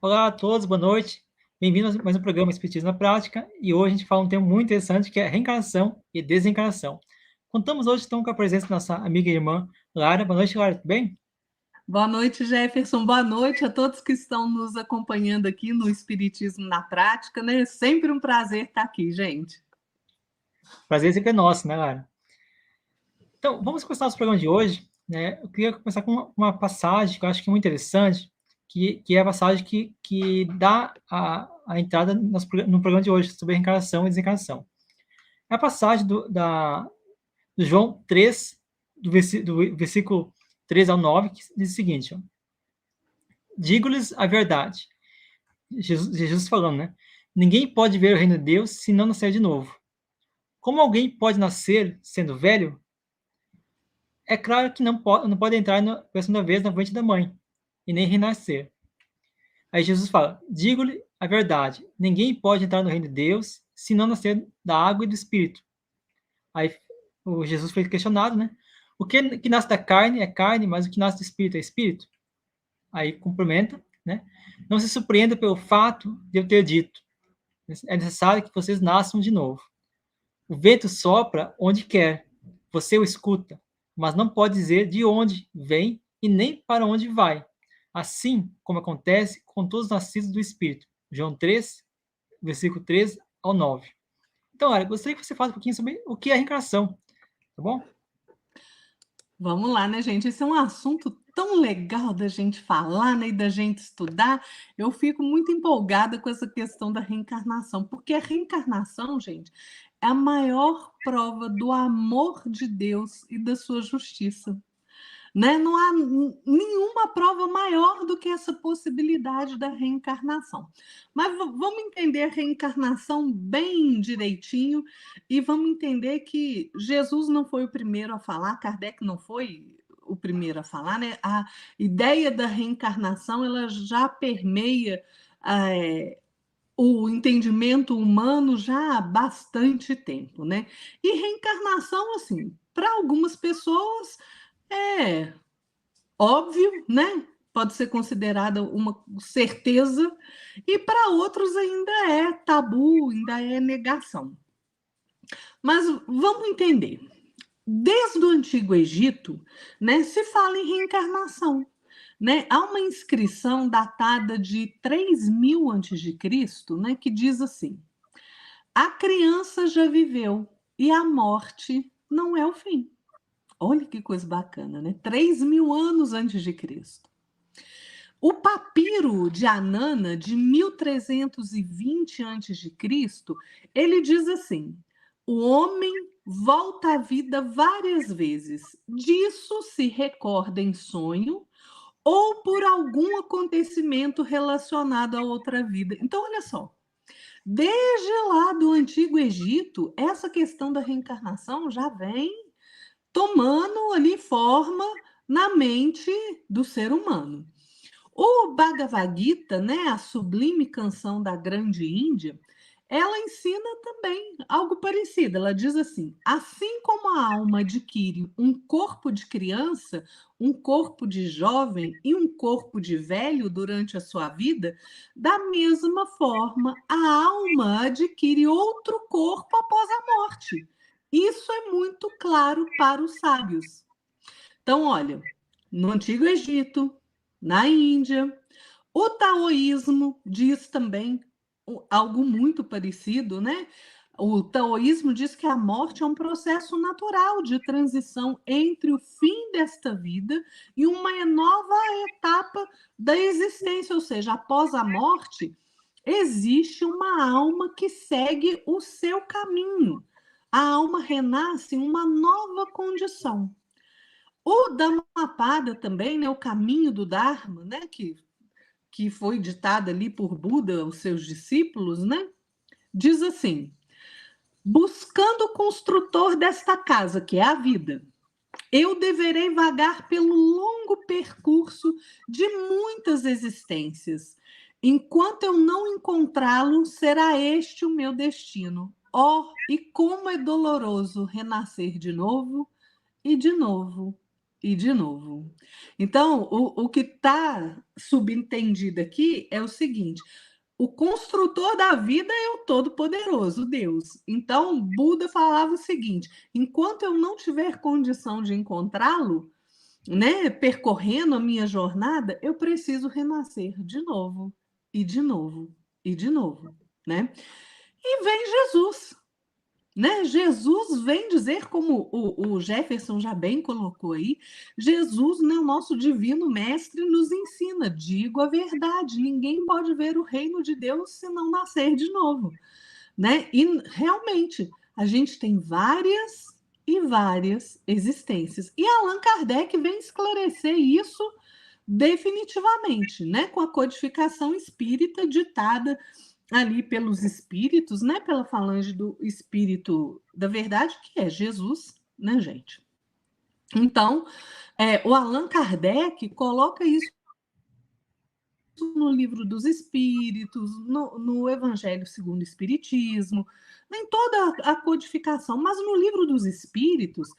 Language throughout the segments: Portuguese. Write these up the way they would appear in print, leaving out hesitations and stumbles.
Olá a todos, boa noite. Bem-vindos a mais um programa Espiritismo na Prática. E hoje a gente fala um tema muito interessante que é reencarnação e desencarnação. Contamos hoje então com a presença da nossa amiga e irmã Lara. Boa noite, Lara, tudo bem? Boa noite, Jefferson. Boa noite a todos que estão nos acompanhando aqui no Espiritismo na Prática, né? Sempre um prazer estar aqui, gente. Prazer sempre é nosso, né, Lara? Então, vamos começar nosso programa de hoje, né? Eu queria começar com uma passagem que eu acho que é muito interessante, que é a passagem que dá a entrada no programa de hoje sobre reencarnação e desencarnação. É a passagem do João 3, do versículo 3 ao 9, que diz o seguinte: ó, digo-lhes a verdade. Jesus falando, né? Ninguém pode ver o reino de Deus se não nascer de novo. Como alguém pode nascer sendo velho? É claro que não pode entrar pela segunda vez na frente da mãe e nem renascer. Aí Jesus fala: digo-lhe a verdade. Ninguém pode entrar no reino de Deus se não nascer da água e do Espírito. Aí o Jesus foi questionado, né? O que nasce da carne é carne, mas o que nasce do Espírito é Espírito. Aí complementa, né? Não se surpreenda pelo fato de eu ter dito: é necessário que vocês nasçam de novo. O vento sopra onde quer, você o escuta, mas não pode dizer de onde vem e nem para onde vai. Assim como acontece com todos os nascidos do Espírito. João 3, versículo 3 ao 9. Então, olha, gostaria que você falasse um pouquinho sobre o que é a reencarnação, tá bom? Vamos lá, né, gente? Esse é um assunto tão legal da gente falar, né, e da gente estudar. Eu fico muito empolgada com essa questão da reencarnação, porque a reencarnação, gente, é a maior prova do amor de Deus e da sua justiça. Né? Não há nenhuma prova maior do que essa possibilidade da reencarnação. Mas vamos entender a reencarnação bem direitinho e vamos entender que Jesus não foi o primeiro a falar, Kardec não foi o primeiro a falar, né? A ideia da reencarnação ela já permeia o entendimento humano já há bastante tempo, né? E reencarnação, assim, para algumas pessoas é óbvio, né? Pode ser considerada uma certeza, e para outros ainda é tabu, ainda é negação. Mas vamos entender. Desde o Antigo Egito, né, se fala em reencarnação. Né? Há uma inscrição datada de 3000 a.C., né, que diz assim: a criança já viveu e a morte não é o fim. Olha que coisa bacana, né? 3000 anos antes de Cristo. O papiro de Anana, de 1320 a.C., ele diz assim: o homem volta à vida várias vezes. Disso se recorda em sonho ou por algum acontecimento relacionado a outra vida. Então, olha só. Desde lá do Antigo Egito, essa questão da reencarnação já vem tomando ali forma na mente do ser humano. O Bhagavad Gita, né, a sublime canção da Grande Índia, ela ensina também algo parecido. Ela diz assim: assim como a alma adquire um corpo de criança, um corpo de jovem e um corpo de velho durante a sua vida, da mesma forma a alma adquire outro corpo após a morte. Isso é muito claro para os sábios. Então, olha, no Antigo Egito, na Índia, o taoísmo diz também algo muito parecido, né? O taoísmo diz que a morte é um processo natural de transição entre o fim desta vida e uma nova etapa da existência, ou seja, após a morte, existe uma alma que segue o seu caminho. A alma renasce em uma nova condição. O Dhammapada também, né, o caminho do Dharma, né, que foi ditado ali por Buda aos seus discípulos, né, diz assim: buscando o construtor desta casa, que é a vida, eu deverei vagar pelo longo percurso de muitas existências. Enquanto eu não encontrá-lo, será este o meu destino. Oh, e como é doloroso renascer de novo e de novo e de novo. Então, o que está subentendido aqui é o seguinte: o construtor da vida é o Todo-Poderoso, Deus. Então, Buda falava o seguinte: enquanto eu não tiver condição de encontrá-lo, né, percorrendo a minha jornada, eu preciso renascer de novo, e de novo, e de novo, né? E vem Jesus, né? Jesus vem dizer, como o Jefferson já bem colocou aí, Jesus, né, o nosso divino mestre, nos ensina, digo a verdade, ninguém pode ver o reino de Deus se não nascer de novo, né? E realmente, a gente tem várias e várias existências. E Allan Kardec vem esclarecer isso definitivamente, né? Com a codificação espírita ditada ali pelos espíritos, né? Pela falange do espírito da verdade, que é Jesus, né, gente? Então, o Allan Kardec coloca isso no Livro dos Espíritos, no Evangelho segundo o Espiritismo, em toda a codificação, mas no Livro dos Espíritos,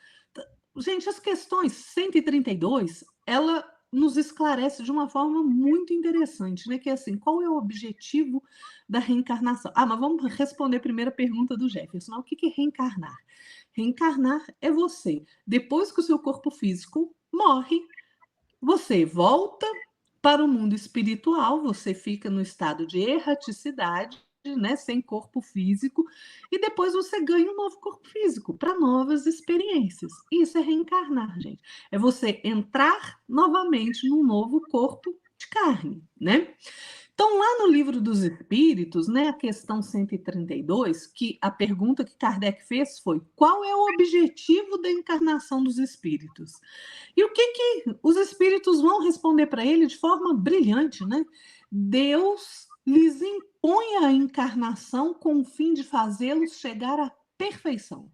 gente, as questões 132, ela nos esclarece de uma forma muito interessante, né? Que é assim, qual é o objetivo da reencarnação? Ah, mas vamos responder a primeira pergunta do Jefferson. O que é reencarnar? Reencarnar é você, depois que o seu corpo físico morre, você volta para o mundo espiritual, você fica no estado de erraticidade, né, sem corpo físico, e depois você ganha um novo corpo físico para novas experiências. Isso é reencarnar, gente. É você entrar novamente num novo corpo de carne, né? Então, lá no Livro dos Espíritos, né, a questão 132, que a pergunta que Kardec fez foi: qual é o objetivo da encarnação dos espíritos? E o que os espíritos vão responder para ele de forma brilhante, né? Deus lhes impõe a encarnação com o fim de fazê-los chegar à perfeição.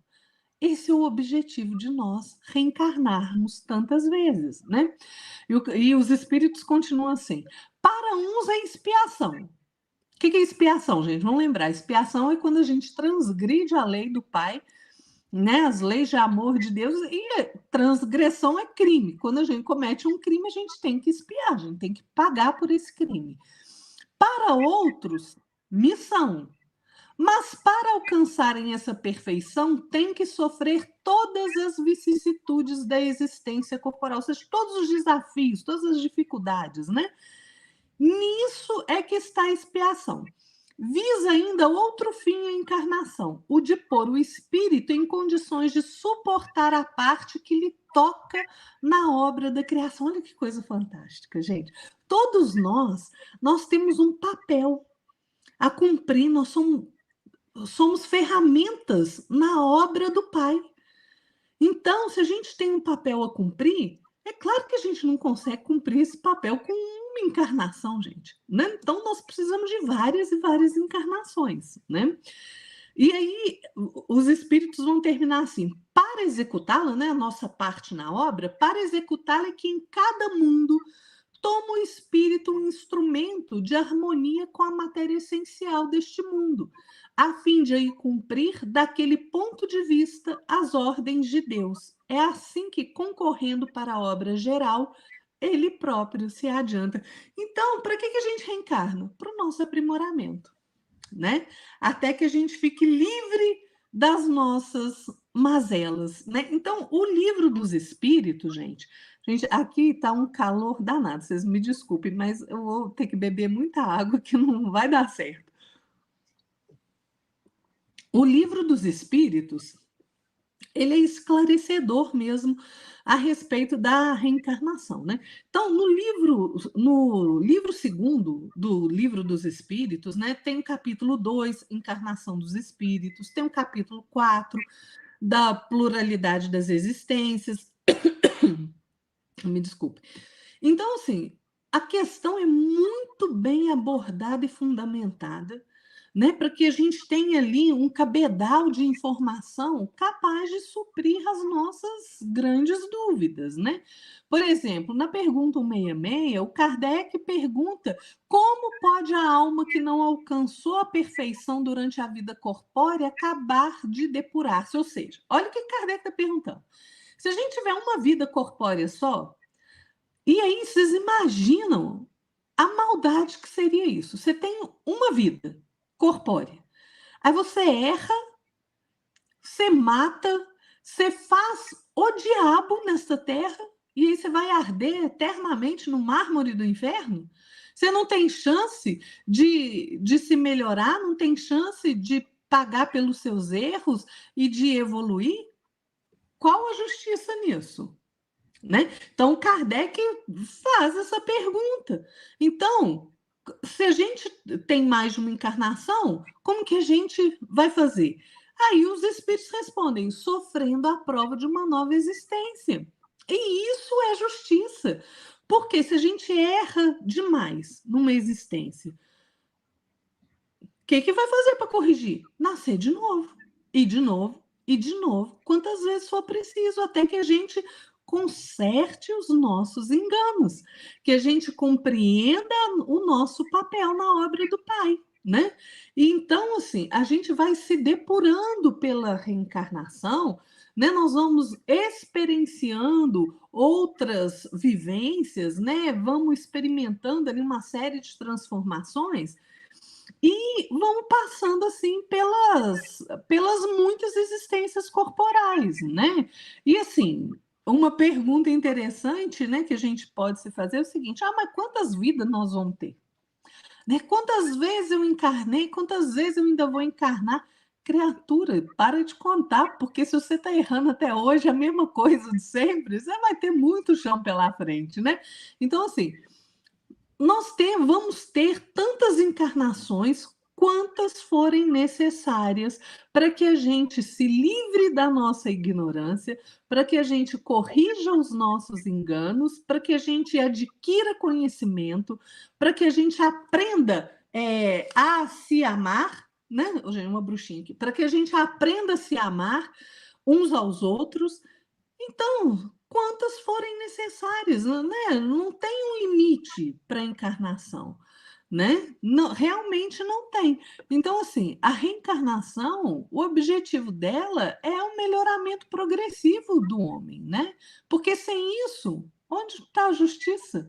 Esse é o objetivo de nós reencarnarmos tantas vezes, né? E os espíritos continuam assim: para uns é expiação. O que é expiação, gente? Vamos lembrar: expiação é quando a gente transgride a lei do Pai, né? As leis de amor de Deus, e transgressão é crime. Quando a gente comete um crime, a gente tem que expiar, a gente tem que pagar por esse crime. Para outros, missão. Mas para alcançarem essa perfeição, tem que sofrer todas as vicissitudes da existência corporal, ou seja, todos os desafios, todas as dificuldades, né? Nisso é que está a expiação. Visa ainda outro fim a encarnação, o de pôr o espírito em condições de suportar a parte que lhe toca na obra da criação. Olha que coisa fantástica, gente. Todos nós temos um papel a cumprir, nós somos ferramentas na obra do Pai. Então, se a gente tem um papel a cumprir, é claro que a gente não consegue cumprir esse papel com uma encarnação, gente, né? Então, nós precisamos de várias e várias encarnações, né? E aí, os espíritos vão terminar assim: para executá-la, né, a nossa parte na obra, para executá-la é que em cada mundo toma o espírito um instrumento de harmonia com a matéria essencial deste mundo, a fim de aí cumprir, daquele ponto de vista, as ordens de Deus. É assim que, concorrendo para a obra geral, ele próprio se adianta. Então, para que a gente reencarna? Para o nosso aprimoramento, né? Até que a gente fique livre das nossas mazelas, né? Então, o Livro dos Espíritos, gente, aqui está um calor danado, vocês me desculpem, mas eu vou ter que beber muita água que não vai dar certo. O Livro dos Espíritos, ele é esclarecedor mesmo a respeito da reencarnação, né? Então, no livro segundo do Livro dos Espíritos, né, tem o capítulo 2, Encarnação dos Espíritos, tem o capítulo 4, da pluralidade das existências. Me desculpe. Então, assim, a questão é muito bem abordada e fundamentada, né, para que a gente tenha ali um cabedal de informação capaz de suprir as nossas grandes dúvidas, né? Por exemplo, na pergunta 166, o Kardec pergunta como pode a alma que não alcançou a perfeição durante a vida corpórea acabar de depurar-se? Ou seja, olha o que Kardec está perguntando. Se a gente tiver uma vida corpórea só, e aí vocês imaginam a maldade que seria isso? Você tem uma vida corpórea, aí você erra, você mata, você faz o diabo nesta terra, e aí você vai arder eternamente no mármore do inferno? Você não tem chance de se melhorar, não tem chance de pagar pelos seus erros e de evoluir? Qual a justiça nisso? Né? Então, Kardec faz essa pergunta. Então, se a gente tem mais de uma encarnação, como que a gente vai fazer? Aí os espíritos respondem, sofrendo a prova de uma nova existência. E isso é justiça. Porque se a gente erra demais numa existência, o que vai fazer para corrigir? Nascer de novo, e de novo, e de novo, quantas vezes for preciso, até que a gente conserte os nossos enganos, que a gente compreenda o nosso papel na obra do Pai, né? E então, assim, a gente vai se depurando pela reencarnação, né? Nós vamos experienciando outras vivências, né? Vamos experimentando ali uma série de transformações e vão passando assim pelas muitas existências corporais, né? E assim, uma pergunta interessante, né, que a gente pode se fazer é o seguinte: mas quantas vidas nós vamos ter? Né? Quantas vezes eu encarnei? Quantas vezes eu ainda vou encarnar? Criatura, para de contar, porque se você está errando até hoje, a mesma coisa de sempre, você vai ter muito chão pela frente, né? Então, assim, vamos ter tantas encarnações quantas forem necessárias para que a gente se livre da nossa ignorância, para que a gente corrija os nossos enganos, para que a gente adquira conhecimento, para que a gente aprenda a se amar, né? Hoje é uma bruxinha aqui, para que a gente aprenda a se amar uns aos outros. Então, quantas forem necessárias, né? Não tem um limite para a encarnação, né? Não, realmente não tem. Então, assim, a reencarnação, o objetivo dela é o melhoramento progressivo do homem, né? Porque sem isso, onde está a justiça,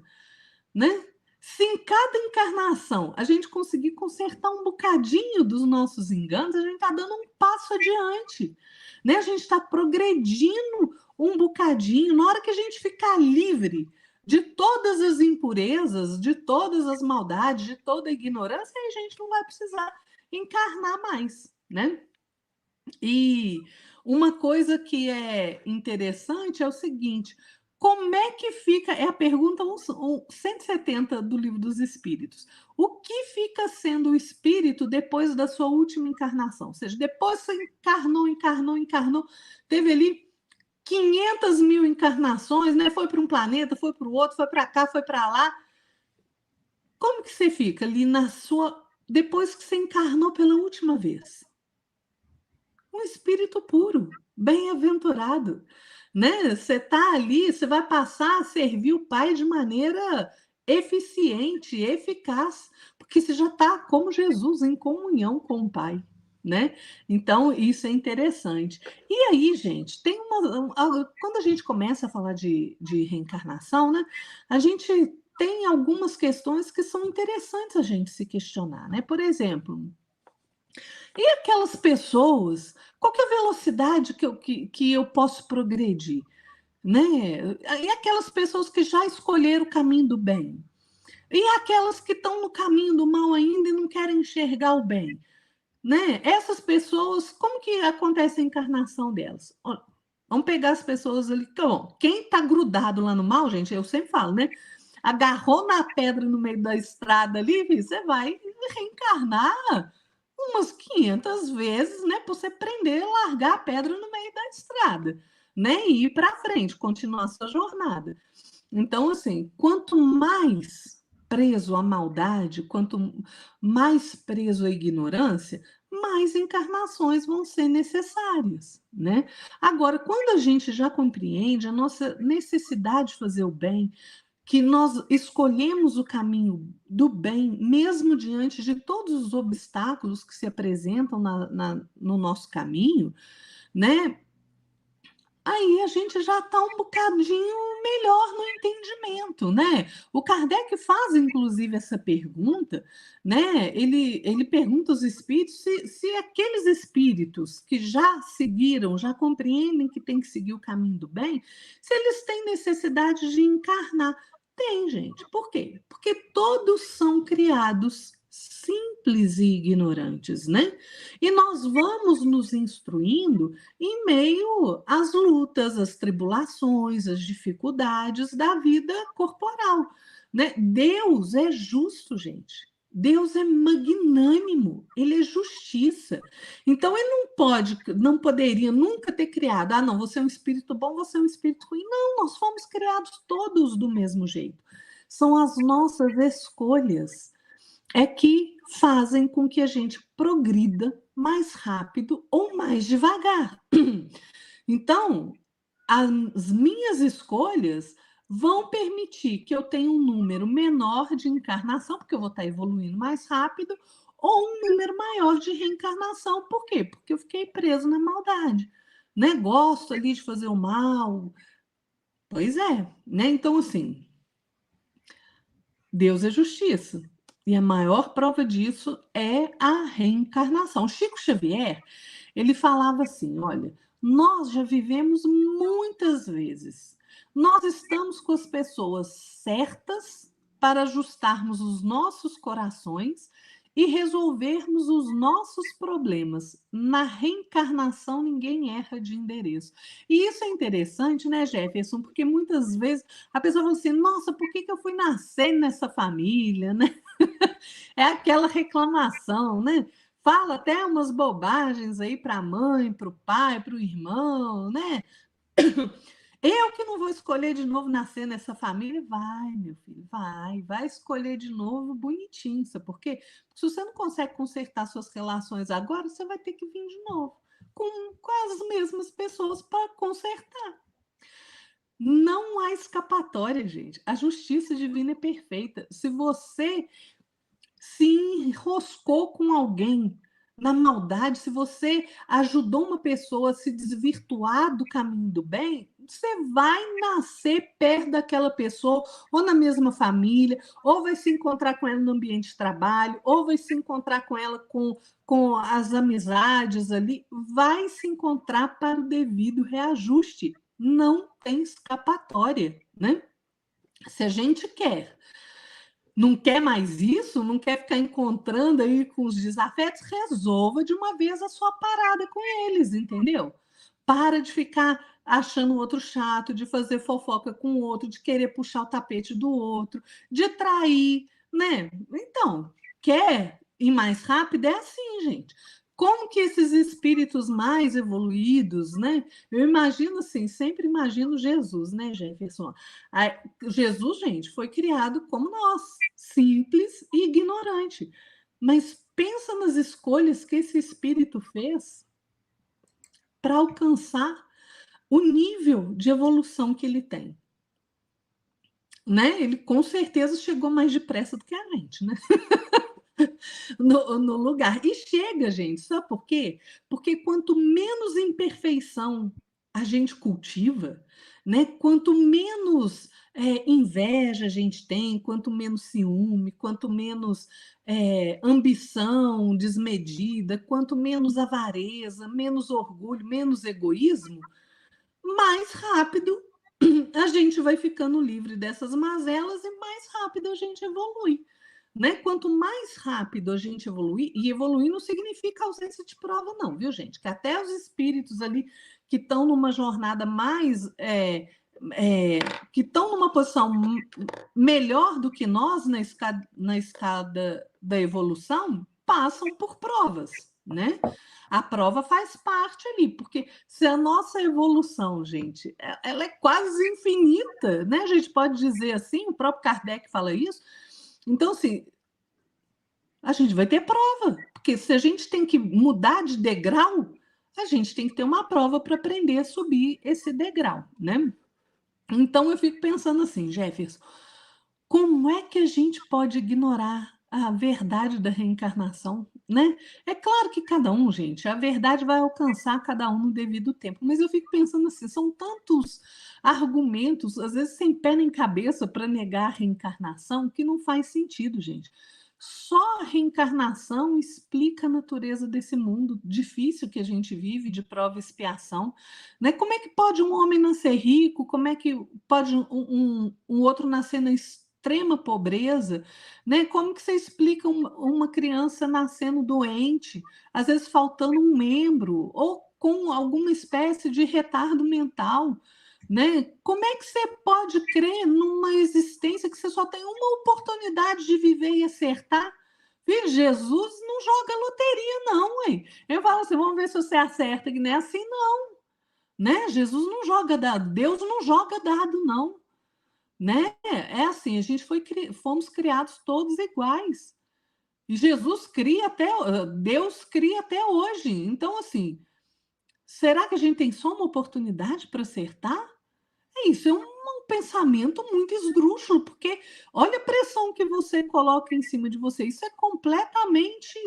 né? Se em cada encarnação a gente conseguir consertar um bocadinho dos nossos enganos, a gente está dando um passo adiante, né? A gente está progredindo um bocadinho. Na hora que a gente ficar livre de todas as impurezas, de todas as maldades, de toda a ignorância, aí a gente não vai precisar encarnar mais, né? E uma coisa que é interessante é o seguinte: como é que fica? É a pergunta 170 do Livro dos Espíritos. O que fica sendo o espírito depois da sua última encarnação? Ou seja, depois você encarnou, teve ali 500 mil encarnações, né? Foi para um planeta, foi para o outro, foi para cá, foi para lá. Como que você fica ali depois que você encarnou pela última vez? Um espírito puro, bem-aventurado, né? Você está ali, você vai passar a servir o Pai de maneira eficiente, eficaz, porque você já está como Jesus, em comunhão com o Pai, né? Então, isso é interessante. E aí, gente, quando a gente começa a falar de reencarnação, né? A gente tem algumas questões que são interessantes a gente se questionar, né? Por exemplo, e aquelas pessoas, qual que é a velocidade que eu posso progredir? Né? E aquelas pessoas que já escolheram o caminho do bem? E aquelas que estão no caminho do mal ainda e não querem enxergar o bem? Né? Essas pessoas, como que acontece a encarnação delas? Vamos pegar as pessoas ali. Então, quem está grudado lá no mal, gente, eu sempre falo, né? Agarrou na pedra no meio da estrada ali, você vai reencarnar umas 500 vezes, né, para você prender, largar a pedra no meio da estrada, né, e ir para frente, continuar a sua jornada. Então, assim, quanto mais preso à maldade, quanto mais preso à ignorância, mais encarnações vão ser necessárias, né? Agora, quando a gente já compreende a nossa necessidade de fazer o bem, que nós escolhemos o caminho do bem, mesmo diante de todos os obstáculos que se apresentam no nosso caminho, né? aí a gente já está um bocadinho melhor no entendimento, né? O Kardec faz, inclusive, essa pergunta, né? Ele pergunta aos espíritos se aqueles espíritos que já seguiram, já compreendem que tem que seguir o caminho do bem, se eles têm necessidade de encarnar. Tem, gente. Por quê? Porque todos são criados simples e ignorantes, né? E nós vamos nos instruindo em meio às lutas, às tribulações, às dificuldades da vida corporal, né? Deus é justo, gente. Deus é magnânimo, ele é justiça. Então ele não poderia nunca ter criado, não, você é um espírito bom, você é um espírito ruim. Não, nós fomos criados todos do mesmo jeito. São as nossas escolhas que fazem com que a gente progrida mais rápido ou mais devagar. Então, as minhas escolhas vão permitir que eu tenha um número menor de encarnação, porque eu vou estar evoluindo mais rápido, ou um número maior de reencarnação. Por quê? Porque eu fiquei preso na maldade. Né? Gosto ali de fazer o mal. Pois é. Né? Então, assim, Deus é justiça. E a maior prova disso é a reencarnação. Chico Xavier, ele falava assim, olha, nós já vivemos muitas vezes. Nós estamos com as pessoas certas para ajustarmos os nossos corações e resolvermos os nossos problemas. Na reencarnação, ninguém erra de endereço. E isso é interessante, né, Jefferson? Porque muitas vezes a pessoa fala assim, nossa, por que eu fui nascer nessa família, né? É aquela reclamação, né? Fala até umas bobagens aí para a mãe, para o pai, para o irmão, né? Eu que não vou escolher de novo nascer nessa família. Vai, meu filho, vai escolher de novo bonitinho. Sabe por quê? Porque se você não consegue consertar suas relações agora, você vai ter que vir de novo com as mesmas pessoas para consertar. Não há escapatória, gente. A justiça divina é perfeita. Se você se enroscou com alguém na maldade, se você ajudou uma pessoa a se desvirtuar do caminho do bem, você vai nascer perto daquela pessoa, ou na mesma família, ou vai se encontrar com ela no ambiente de trabalho, ou vai se encontrar com ela com as amizades ali, vai se encontrar para o devido reajuste. Não tem escapatória, né? Se a gente não quer mais isso, não quer ficar encontrando aí com os desafetos, resolva de uma vez a sua parada com eles, entendeu? Para de ficar achando o outro chato, de fazer fofoca com o outro, de querer puxar o tapete do outro, de trair, né? Então, quer ir mais rápido? É assim, gente. Como que esses espíritos mais evoluídos, né? Eu imagino assim, sempre imagino Jesus, né, Jefferson? Jesus, gente, foi criado como nós, simples e ignorante. Mas pensa nas escolhas que esse espírito fez para alcançar o nível de evolução que ele tem. Né? Ele com certeza chegou mais depressa do que a gente, né? no lugar. E chega, gente, sabe por quê? Porque quanto menos imperfeição a gente cultiva, né? Quanto menos inveja a gente tem, quanto menos ciúme, quanto menos ambição desmedida, quanto menos avareza, menos orgulho, menos egoísmo, mais rápido a gente vai ficando livre dessas mazelas e mais rápido a gente evolui. Né? Quanto mais rápido a gente evoluir, e evoluir não significa ausência de prova, não, viu, gente? Que até os espíritos ali que estão numa jornada mais. Que estão numa posição melhor do que nós na escada da evolução, passam por provas, né? A prova faz parte ali, porque se a nossa evolução, gente, ela é quase infinita, né? A gente pode dizer assim, o próprio Kardec fala isso. Então, assim, a gente vai ter prova, porque se a gente tem que mudar de degrau, a gente tem que ter uma prova para aprender a subir esse degrau, né? Então, eu fico pensando assim, Jefferson, como é que a gente pode ignorar a verdade da reencarnação, né? É claro que cada um, gente, a verdade vai alcançar cada um no devido tempo, mas eu fico pensando assim, são tantos argumentos, às vezes sem pé nem cabeça, para negar a reencarnação, que não faz sentido, gente. Só a reencarnação explica a natureza desse mundo difícil que a gente vive, de prova e expiação, né? Como é que pode um homem nascer rico? Como é que pode um outro nascer na extrema pobreza? Né? Como que você explica uma criança nascendo doente, às vezes faltando um membro, ou com alguma espécie de retardo mental? Né? Como é que você pode crer numa existência que você só tem uma oportunidade de viver e acertar? Filho, Jesus não joga loteria, não, hein? Eu falo assim, vamos ver se você acerta, que não é assim, não. Né? Jesus não joga dado, Deus não joga dado, não. Né? É assim, a gente fomos criados todos iguais. E Jesus cria até, Deus cria até hoje. Então, assim, será que a gente tem só uma oportunidade para acertar? Isso é um pensamento muito esdrúxulo, porque olha a pressão que você coloca em cima de você. Isso é completamente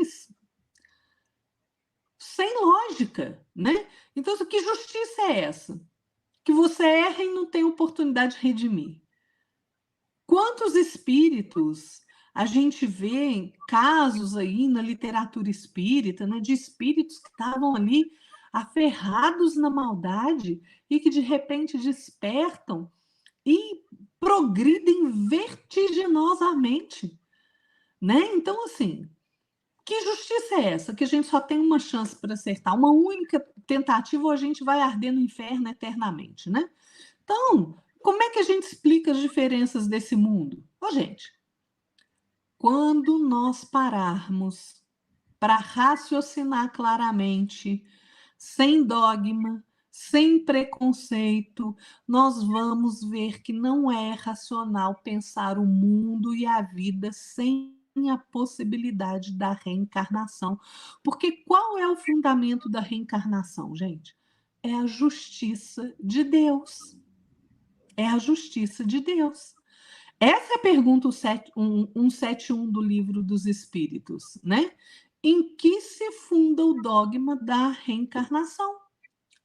sem lógica, né? Então, que justiça é essa? Que você erra e não tem oportunidade de redimir. Quantos espíritos a gente vê casos aí na literatura espírita, né, de espíritos que estavam ali aferrados na maldade e que de repente despertam e progridem vertiginosamente, né? Então, assim, que justiça é essa? Que a gente só tem uma chance para acertar, uma única tentativa ou a gente vai arder no inferno eternamente, né? Então, como é que a gente explica as diferenças desse mundo? Ô, gente, quando nós pararmos para raciocinar claramente, sem dogma, sem preconceito, nós vamos ver que não é racional pensar o mundo e a vida sem a possibilidade da reencarnação. Porque qual é o fundamento da reencarnação, gente? É a justiça de Deus. É a justiça de Deus. Essa é a pergunta 171 do Livro dos Espíritos, né? Em que se funda o dogma da reencarnação?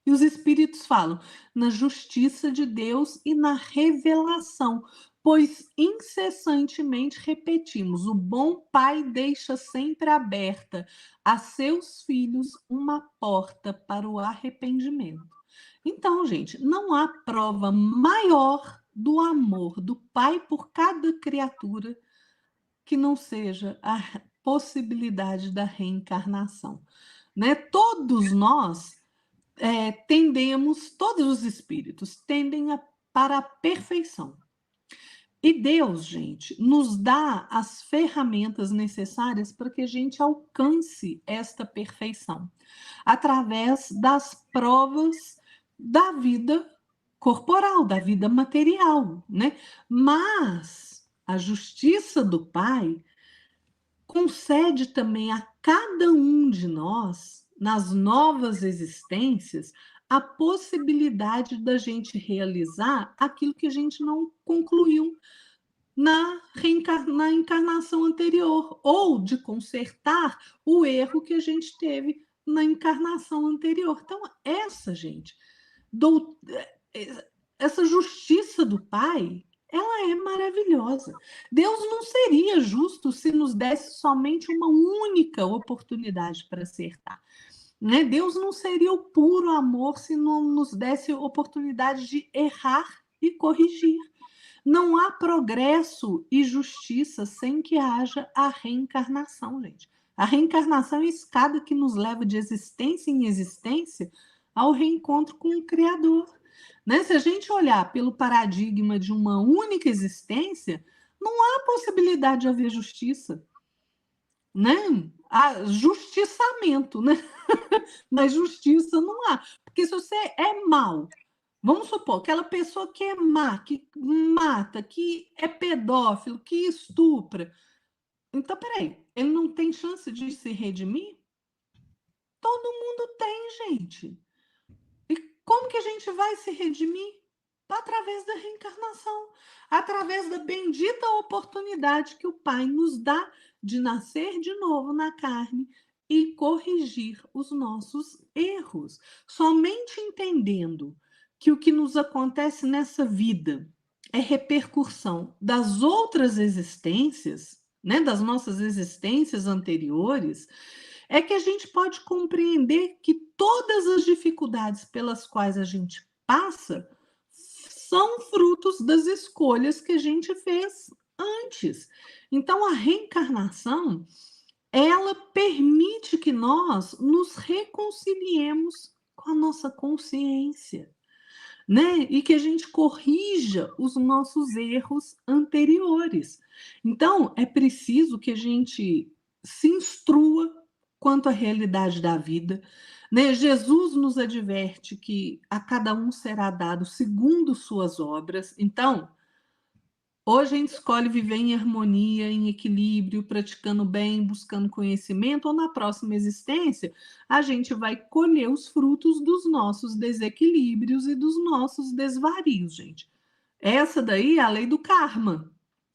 E os espíritos falam na justiça de Deus e na revelação, pois incessantemente repetimos: o bom pai deixa sempre aberta a seus filhos uma porta para o arrependimento. Então, gente, não há prova maior do amor do pai por cada criatura que não seja a possibilidade da reencarnação, né? Todos nós todos os espíritos tendem para a perfeição. E Deus, gente, nos dá as ferramentas necessárias para que a gente alcance esta perfeição, através das provas da vida corporal, da vida material, né? Mas a justiça do Pai concede também a cada um de nós, nas novas existências, a possibilidade da gente realizar aquilo que a gente não concluiu na encarnação anterior, ou de consertar o erro que a gente teve na encarnação anterior. Então, gente, do, essa justiça do Pai, ela é maravilhosa. Deus não seria justo se nos desse somente uma única oportunidade para acertar. Né? Deus não seria o puro amor se não nos desse oportunidade de errar e corrigir. Não há progresso e justiça sem que haja a reencarnação, gente. A reencarnação é a escada que nos leva de existência em existência ao reencontro com o Criador. Né? Se a gente olhar pelo paradigma de uma única existência, não há possibilidade de haver justiça. Né? Há justiçamento, né? Mas justiça não há. Porque se você é mau, vamos supor, aquela pessoa que é má, que mata, que é pedófilo, que estupra. Então, peraí, ele não tem chance de se redimir? Todo mundo tem, gente. E como que a gente vai se redimir? através da reencarnação, através da bendita oportunidade que o Pai nos dá de nascer de novo na carne e corrigir os nossos erros. Somente entendendo que o que nos acontece nessa vida é repercussão das outras existências, né, das nossas existências anteriores, é que a gente pode compreender que todas as dificuldades pelas quais a gente passa são frutos das escolhas que a gente fez antes. Então, a reencarnação, ela permite que nós nos reconciliemos com a nossa consciência, né? E que a gente corrija os nossos erros anteriores. Então, é preciso que a gente se instrua quanto à realidade da vida, né? Jesus nos adverte que a cada um será dado segundo suas obras. Então, hoje a gente escolhe viver em harmonia, em equilíbrio, praticando bem, buscando conhecimento, ou na próxima existência a gente vai colher os frutos dos nossos desequilíbrios e dos nossos desvarios, gente. Essa daí é a lei do karma,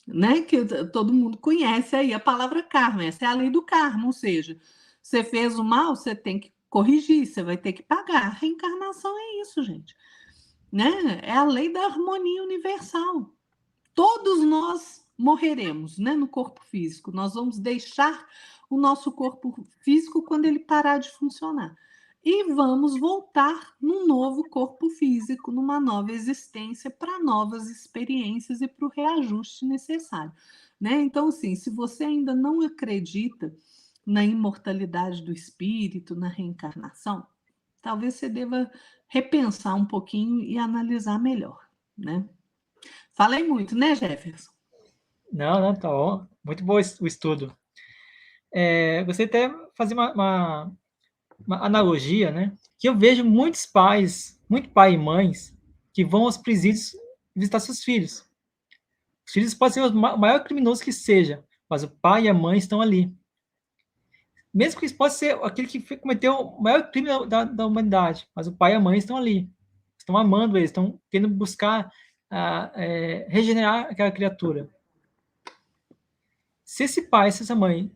né? Que todo mundo conhece aí a palavra karma. Essa é a lei do karma, ou seja, você fez o mal, você tem que corrigir, você vai ter que pagar. A reencarnação é isso, gente, né? É a lei da harmonia universal. Todos nós morreremos, né, no corpo físico. Nós vamos deixar o nosso corpo físico quando ele parar de funcionar. E vamos voltar num novo corpo físico, numa nova existência, para novas experiências e para o reajuste necessário, né? Então, assim, se você ainda não acredita na imortalidade do espírito, na reencarnação, talvez você deva repensar um pouquinho e analisar melhor, né? Falei muito, né, Jefferson? Não, tá bom. Muito bom o estudo. Gostaria até de fazer uma analogia, né? Que eu vejo muitos pais, muito pai e mães, que vão aos presídios visitar seus filhos. Os filhos podem ser o maior criminoso que seja, mas o pai e a mãe estão ali. Mesmo que isso possa ser aquele que cometeu o maior crime da humanidade, mas o pai e a mãe estão ali. Estão amando eles, estão querendo buscar regenerar aquela criatura. Se esse pai, se essa mãe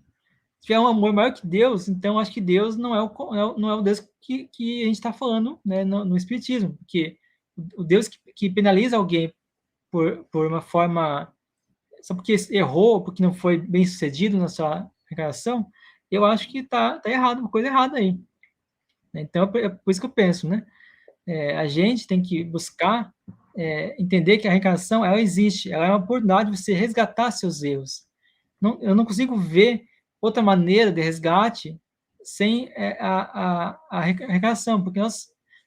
tiver um amor maior que Deus, então acho que Deus não é o Deus que a gente está falando, né, no Espiritismo, porque o Deus que penaliza alguém por uma forma, só porque errou, porque não foi bem sucedido na sua reencarnação, eu acho que tá errado, uma coisa errada aí. Então é por isso que eu penso, né? A gente tem que buscar entender que a reencarnação ela existe, ela é uma oportunidade de você resgatar seus erros. Eu não consigo ver outra maneira de resgate sem a reencarnação, porque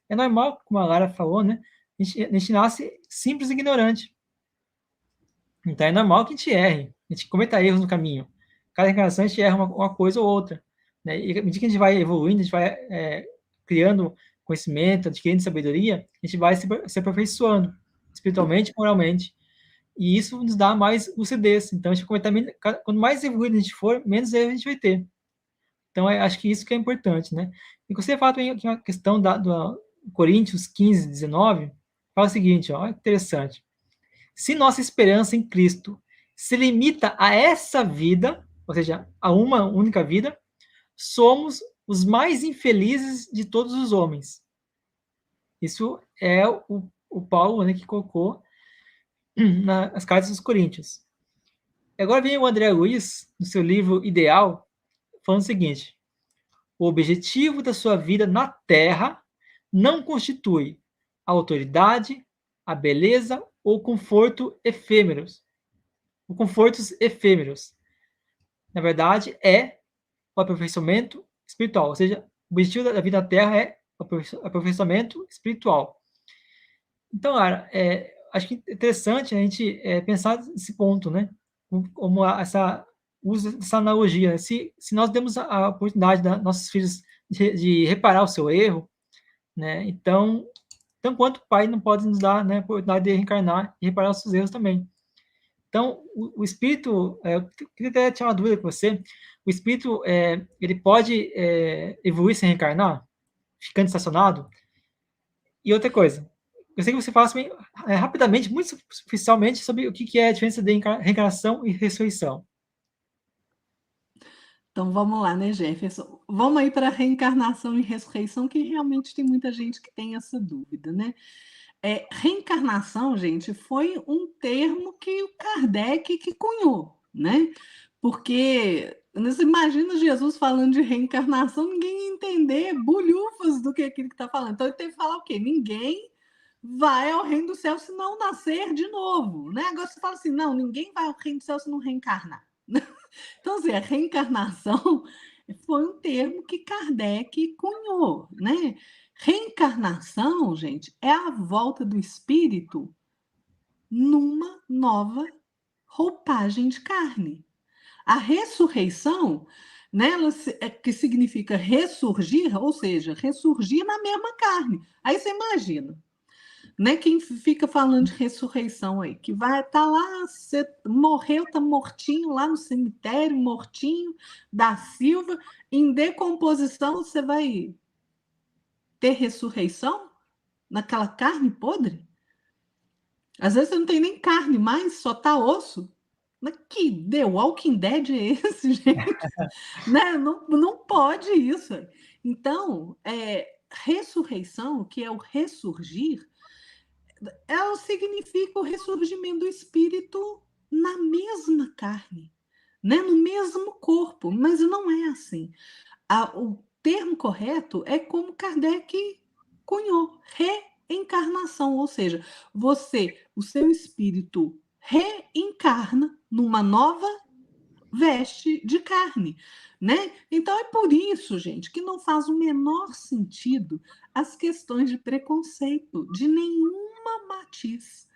é normal, como a Lara falou, né? A gente nasce simples e ignorante. Então é normal que a gente erre, a gente cometa erros no caminho. Cada reencarnação a gente erra uma coisa ou outra. Né? E à medida que a gente vai evoluindo, a gente vai criando conhecimento, adquirindo sabedoria, a gente vai se aperfeiçoando espiritualmente, moralmente. E isso nos dá mais lucidez. Então, a gente quanto mais evoluído a gente for, menos erro a gente vai ter. Então, acho que isso que é importante, né? E você fala também que a questão do Coríntios 15, 19, fala o seguinte, ó, interessante. Se nossa esperança em Cristo se limita a essa vida, ou seja, a uma única vida, somos os mais infelizes de todos os homens. Isso é o Paulo, né, que colocou nas cartas dos Coríntios. Agora vem o André Luiz, no seu livro Ideal, falando o seguinte: o objetivo da sua vida na Terra não constitui a autoridade, a beleza ou conforto efêmeros. Ou confortos efêmeros. Na verdade, é o aperfeiçoamento espiritual. Ou seja, o objetivo da vida na Terra é o aperfeiçoamento espiritual. Então, Lara, acho que é interessante a gente pensar nesse ponto, né? Como usa essa analogia. Se nós demos a oportunidade dos nossos filhos de reparar o seu erro, né? Então quanto o pai não pode nos dar, né, a oportunidade de reencarnar e reparar os seus erros também. Então, o espírito, eu queria até tirar uma dúvida com você, o espírito, ele pode evoluir sem reencarnar? Ficando estacionado? E outra coisa, eu sei que você fala assim, rapidamente, muito superficialmente, sobre o que é a diferença de reencarnação e ressurreição. Então vamos lá, né, Jefferson? Vamos aí para reencarnação e ressurreição, que realmente tem muita gente que tem essa dúvida, né? Reencarnação, gente, foi um termo que o Kardec que cunhou, né? Porque você imagina Jesus falando de reencarnação, ninguém ia entender bulhufas do que aquilo que está falando. Então ele teve que falar o quê? Ninguém vai ao reino do céu se não nascer de novo, né? Agora você fala assim, não, ninguém vai ao reino do céu se não reencarnar. Então, assim, a reencarnação foi um termo que Kardec cunhou, né? Reencarnação, gente, é a volta do espírito numa nova roupagem de carne. A ressurreição, né, que significa ressurgir, ou seja, ressurgir na mesma carne. Aí você imagina, né? Quem fica falando de ressurreição aí, que vai estar lá, você morreu, está mortinho lá no cemitério, mortinho da Silva, em decomposição, você vai ter ressurreição naquela carne podre? Às vezes você não tem nem carne mais, só tá osso. Mas que The Walking Dead é esse, gente? Né? Não pode isso. Então, ressurreição, que é o ressurgir, ela significa o ressurgimento do espírito na mesma carne, né? No mesmo corpo, mas não é assim. O termo correto é como Kardec cunhou, reencarnação, ou seja, o seu espírito reencarna numa nova veste de carne, né? Então é por isso, gente, que não faz o menor sentido as questões de preconceito de nenhuma matiz,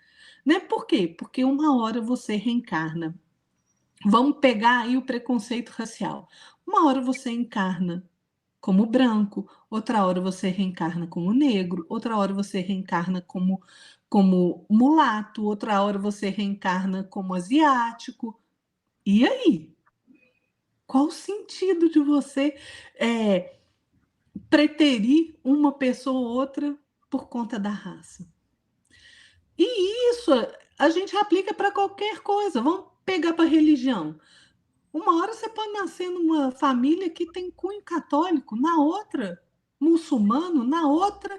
né? Por quê? Porque uma hora você reencarna. Vamos pegar aí o preconceito racial. Uma hora você encarna como branco, outra hora você reencarna como negro, outra hora você reencarna como mulato, outra hora você reencarna como asiático. E aí? Qual o sentido de você preterir uma pessoa ou outra por conta da raça? E isso a gente aplica para qualquer coisa. Vamos pegar para religião. Uma hora você pode nascer numa família que tem cunho católico, na outra muçulmano, na outra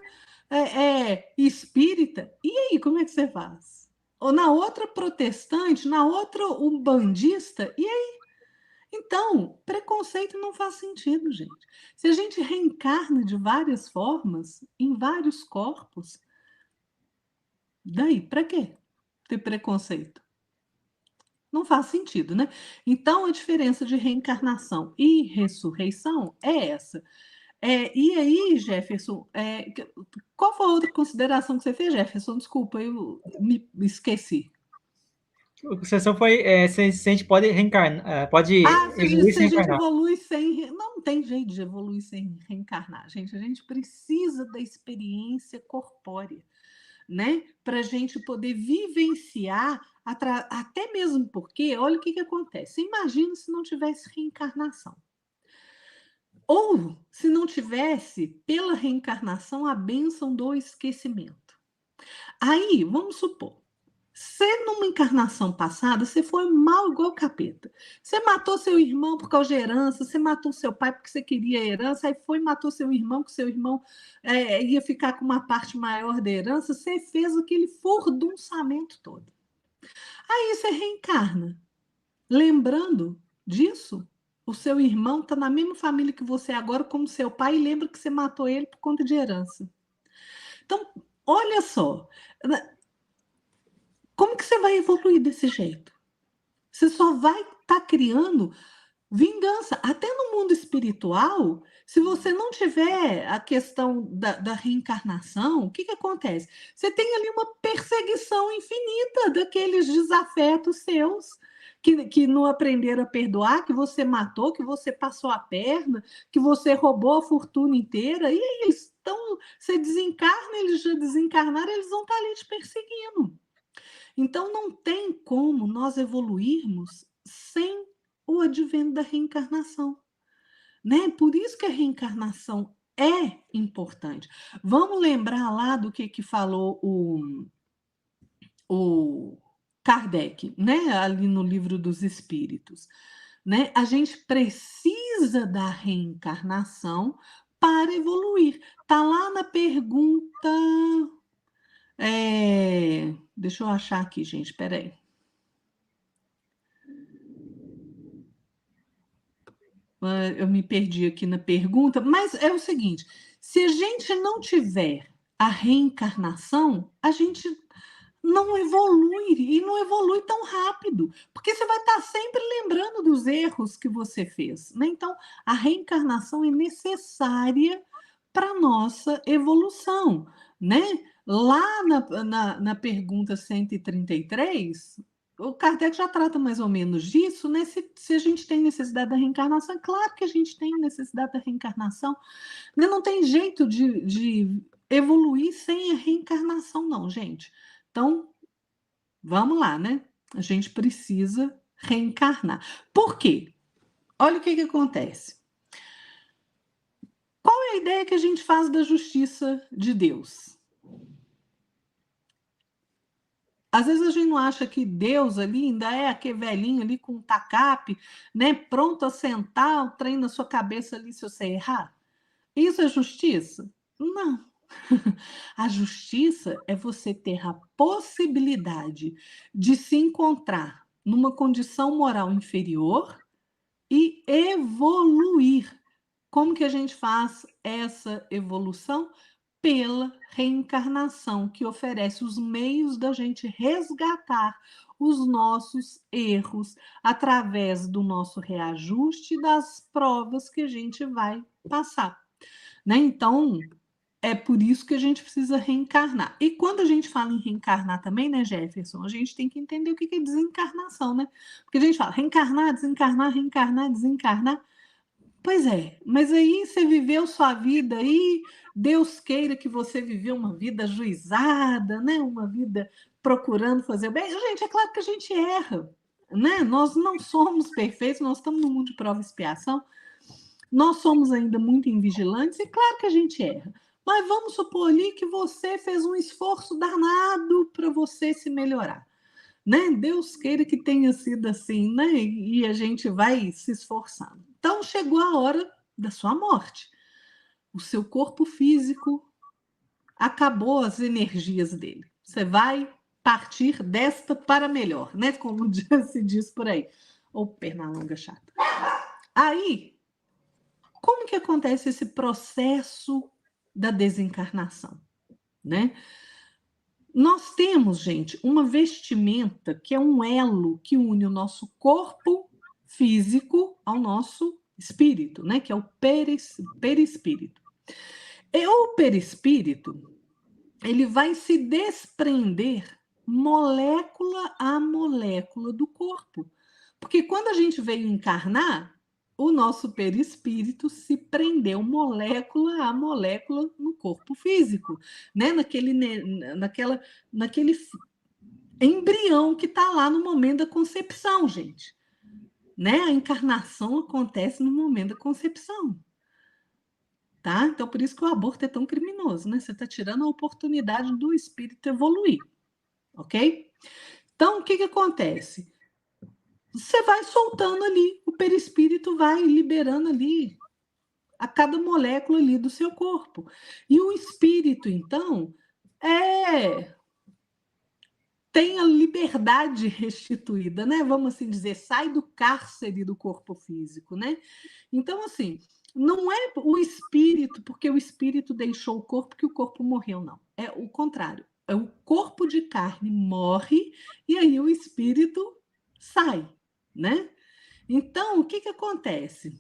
espírita. E aí, como é que você faz? Ou na outra protestante, na outra umbandista. E aí? Então, preconceito não faz sentido, gente. Se a gente reencarna de várias formas, em vários corpos, daí para quê ter preconceito? Não faz sentido, né? Então, a diferença de reencarnação e ressurreição é essa. E aí, Jefferson, qual foi a outra consideração que você fez, Jefferson? Desculpa, eu me esqueci. A questão foi se a gente pode reencarnar, pode evoluir Se sem a gente reencarnar. evolui sem. Não tem jeito de evoluir sem reencarnar, gente. A gente precisa da experiência corpórea, né? Para a gente poder vivenciar, até mesmo porque, olha o que acontece. Imagina se não tivesse reencarnação. Ou se não tivesse, pela reencarnação, a bênção do esquecimento. Aí, vamos supor, você numa encarnação passada, você foi mal igual capeta. Você matou seu irmão por causa de herança, você matou seu pai porque você queria herança, aí foi e matou seu irmão, que seu irmão ia ficar com uma parte maior da herança, você fez aquele furdunçamento todo. Aí você reencarna. Lembrando disso, o seu irmão está na mesma família que você agora, como seu pai, e lembra que você matou ele por conta de herança. Então, olha só, como que você vai evoluir desse jeito? Você só vai estar criando vingança. Até no mundo espiritual, se você não tiver a questão da reencarnação, o que acontece? Você tem ali uma perseguição infinita daqueles desafetos seus que não aprenderam a perdoar, que você matou, que você passou a perna, que você roubou a fortuna inteira, e aí eles estão. Você desencarna, eles já desencarnaram, eles vão estar ali te perseguindo. Então, não tem como nós evoluirmos sem o advento da reencarnação, né? Por isso que a reencarnação é importante. Vamos lembrar lá do que falou o Kardec, né? Ali no Livro dos Espíritos. Né? A gente precisa da reencarnação para evoluir. Está lá na pergunta. Deixa eu achar aqui, gente, espera aí. Eu me perdi aqui na pergunta, mas é o seguinte: se a gente não tiver a reencarnação, a gente não evolui, e não evolui tão rápido, porque você vai estar sempre lembrando dos erros que você fez. Né? Então, a reencarnação é necessária para a nossa evolução. Né? Lá na pergunta 133, o Kardec já trata mais ou menos disso, né? Se a gente tem necessidade da reencarnação, é claro que a gente tem necessidade da reencarnação. Né? Não tem jeito de evoluir sem a reencarnação, não, gente. Então, vamos lá, né? A gente precisa reencarnar. Por quê? Olha o que acontece. Qual é a ideia que a gente faz da justiça de Deus? Às vezes a gente não acha que Deus ali ainda é aquele velhinho ali com um tacape, né? Pronto a sentar o trem na sua cabeça ali se você errar. Isso é justiça? Não. A justiça é você ter a possibilidade de se encontrar numa condição moral inferior e evoluir. Como que a gente faz essa evolução? Pela reencarnação, que oferece os meios da gente resgatar os nossos erros através do nosso reajuste e das provas que a gente vai passar. Né? Então, é por isso que a gente precisa reencarnar. E quando a gente fala em reencarnar também, né, Jefferson, a gente tem que entender o que é desencarnação, né? Porque a gente fala reencarnar, desencarnar, reencarnar, desencarnar. Pois é, mas aí você viveu sua vida aí, Deus queira que você viveu uma vida ajuizada, né? Uma vida procurando fazer o bem. Gente, é claro que a gente erra, né? Nós não somos perfeitos, nós estamos no mundo de prova e expiação, nós somos ainda muito invigilantes, e claro que a gente erra. Mas vamos supor ali que você fez um esforço danado para você se melhorar. Né? Deus queira que tenha sido assim, né? E a gente vai se esforçando. Então chegou a hora da sua morte. O seu corpo físico acabou as energias dele. Você vai partir desta para melhor, né? Como se diz por aí. Ou perna longa chata. Aí, como que acontece esse processo da desencarnação, né? Nós temos, gente, uma vestimenta que é um elo que une o nosso corpo físico ao nosso espírito, né? Que é o perispírito. E o perispírito, ele vai se desprender molécula a molécula do corpo. Porque quando a gente veio encarnar, o nosso perispírito se prendeu molécula a molécula no corpo físico, né? Naquele embrião que está lá no momento da concepção, gente. Né? A encarnação acontece no momento da concepção. Tá? Então, por isso que o aborto é tão criminoso, né? Você está tirando a oportunidade do espírito evoluir, ok? Então, o que acontece? Você vai soltando ali, o perispírito vai liberando ali a cada molécula ali do seu corpo. E o espírito, então, tem a liberdade restituída, né? Vamos assim dizer, sai do cárcere do corpo físico, né? Então, assim, não é o espírito, porque o espírito deixou o corpo, que o corpo morreu, não. É o contrário. É o corpo de carne morre e aí o espírito sai, né? Então, o que acontece?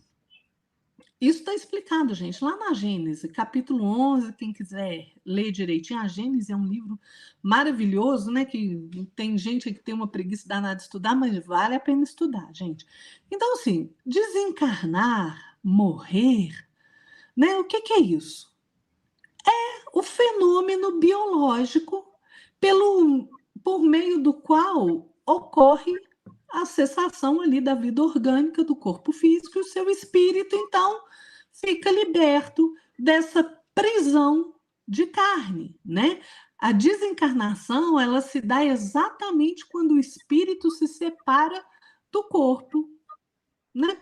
Isso está explicado, gente, lá na Gênesis, capítulo 11, quem quiser ler direitinho. A Gênesis é um livro maravilhoso, né? Que tem gente que tem uma preguiça danada de estudar, mas vale a pena estudar, gente. Então, assim, desencarnar, morrer, né? O que é isso? É o fenômeno biológico por meio do qual ocorre a cessação ali da vida orgânica do corpo físico, e o seu espírito, então, fica liberto dessa prisão de carne, né? A desencarnação, ela se dá exatamente quando o espírito se separa do corpo, né,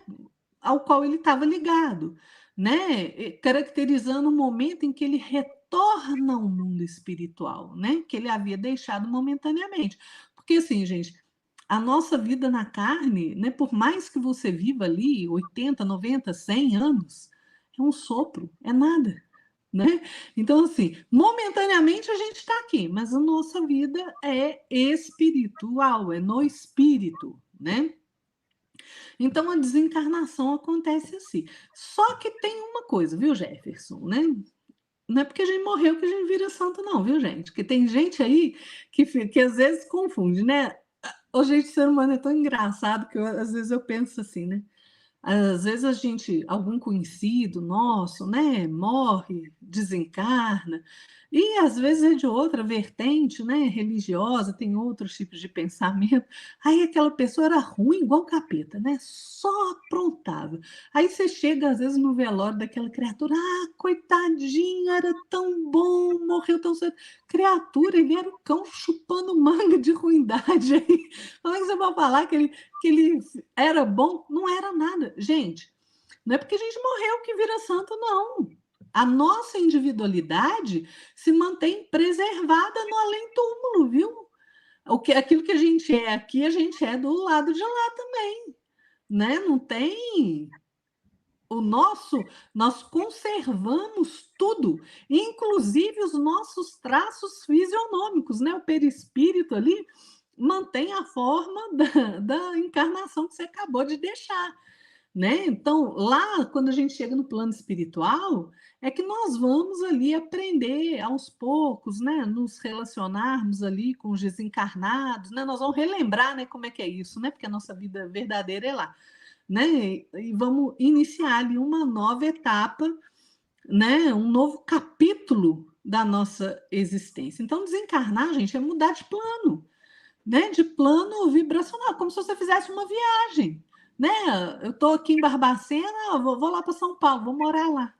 ao qual ele estava ligado, né, caracterizando o momento em que ele retorna ao mundo espiritual, né, que ele havia deixado momentaneamente. Porque assim, gente, a nossa vida na carne, né, por mais que você viva ali 80, 90, 100 anos, é um sopro, é nada. Né? Então, assim, momentaneamente a gente está aqui, mas a nossa vida é espiritual, é no espírito, né? Então, a desencarnação acontece assim. Só que tem uma coisa, viu, Jefferson, né? Não é porque a gente morreu que a gente vira santo, não, viu, gente? Porque tem gente aí que às vezes confunde, né? O jeito de ser humano é tão engraçado que às vezes eu penso assim, né? Às vezes a gente, algum conhecido nosso, né, morre, desencarna, e às vezes é de outra vertente, né, religiosa, tem outros tipos de pensamento. Aí aquela pessoa era ruim igual capeta, né, só aprontava. Aí você chega às vezes no velório daquela criatura, ah, coitadinho, era tão bom, morreu tão cedo. Criatura, ele era o cão chupando manga de ruindade. Aí, como é que você vai falar que ele era bom? Não era nada. Gente, não é porque a gente morreu que vira santo, não. A nossa individualidade se mantém preservada no além-túmulo, viu? Aquilo que a gente é aqui, a gente é do lado de lá também, né? Não tem o nosso, nós conservamos tudo, inclusive os nossos traços fisionômicos, né? O perispírito ali mantém a forma da encarnação que você acabou de deixar, né? Então, lá, quando a gente chega no plano espiritual, é que nós vamos ali aprender aos poucos, né? Nos relacionarmos ali com os desencarnados, né? Nós vamos relembrar, né? Como é que é isso, né? Porque a nossa vida verdadeira é lá, né? E vamos iniciar ali uma nova etapa, né? Um novo capítulo da nossa existência. Então, desencarnar, gente, é mudar de plano, né? De plano vibracional, como se você fizesse uma viagem, né? Eu estou aqui em Barbacena, vou lá para São Paulo, vou morar lá.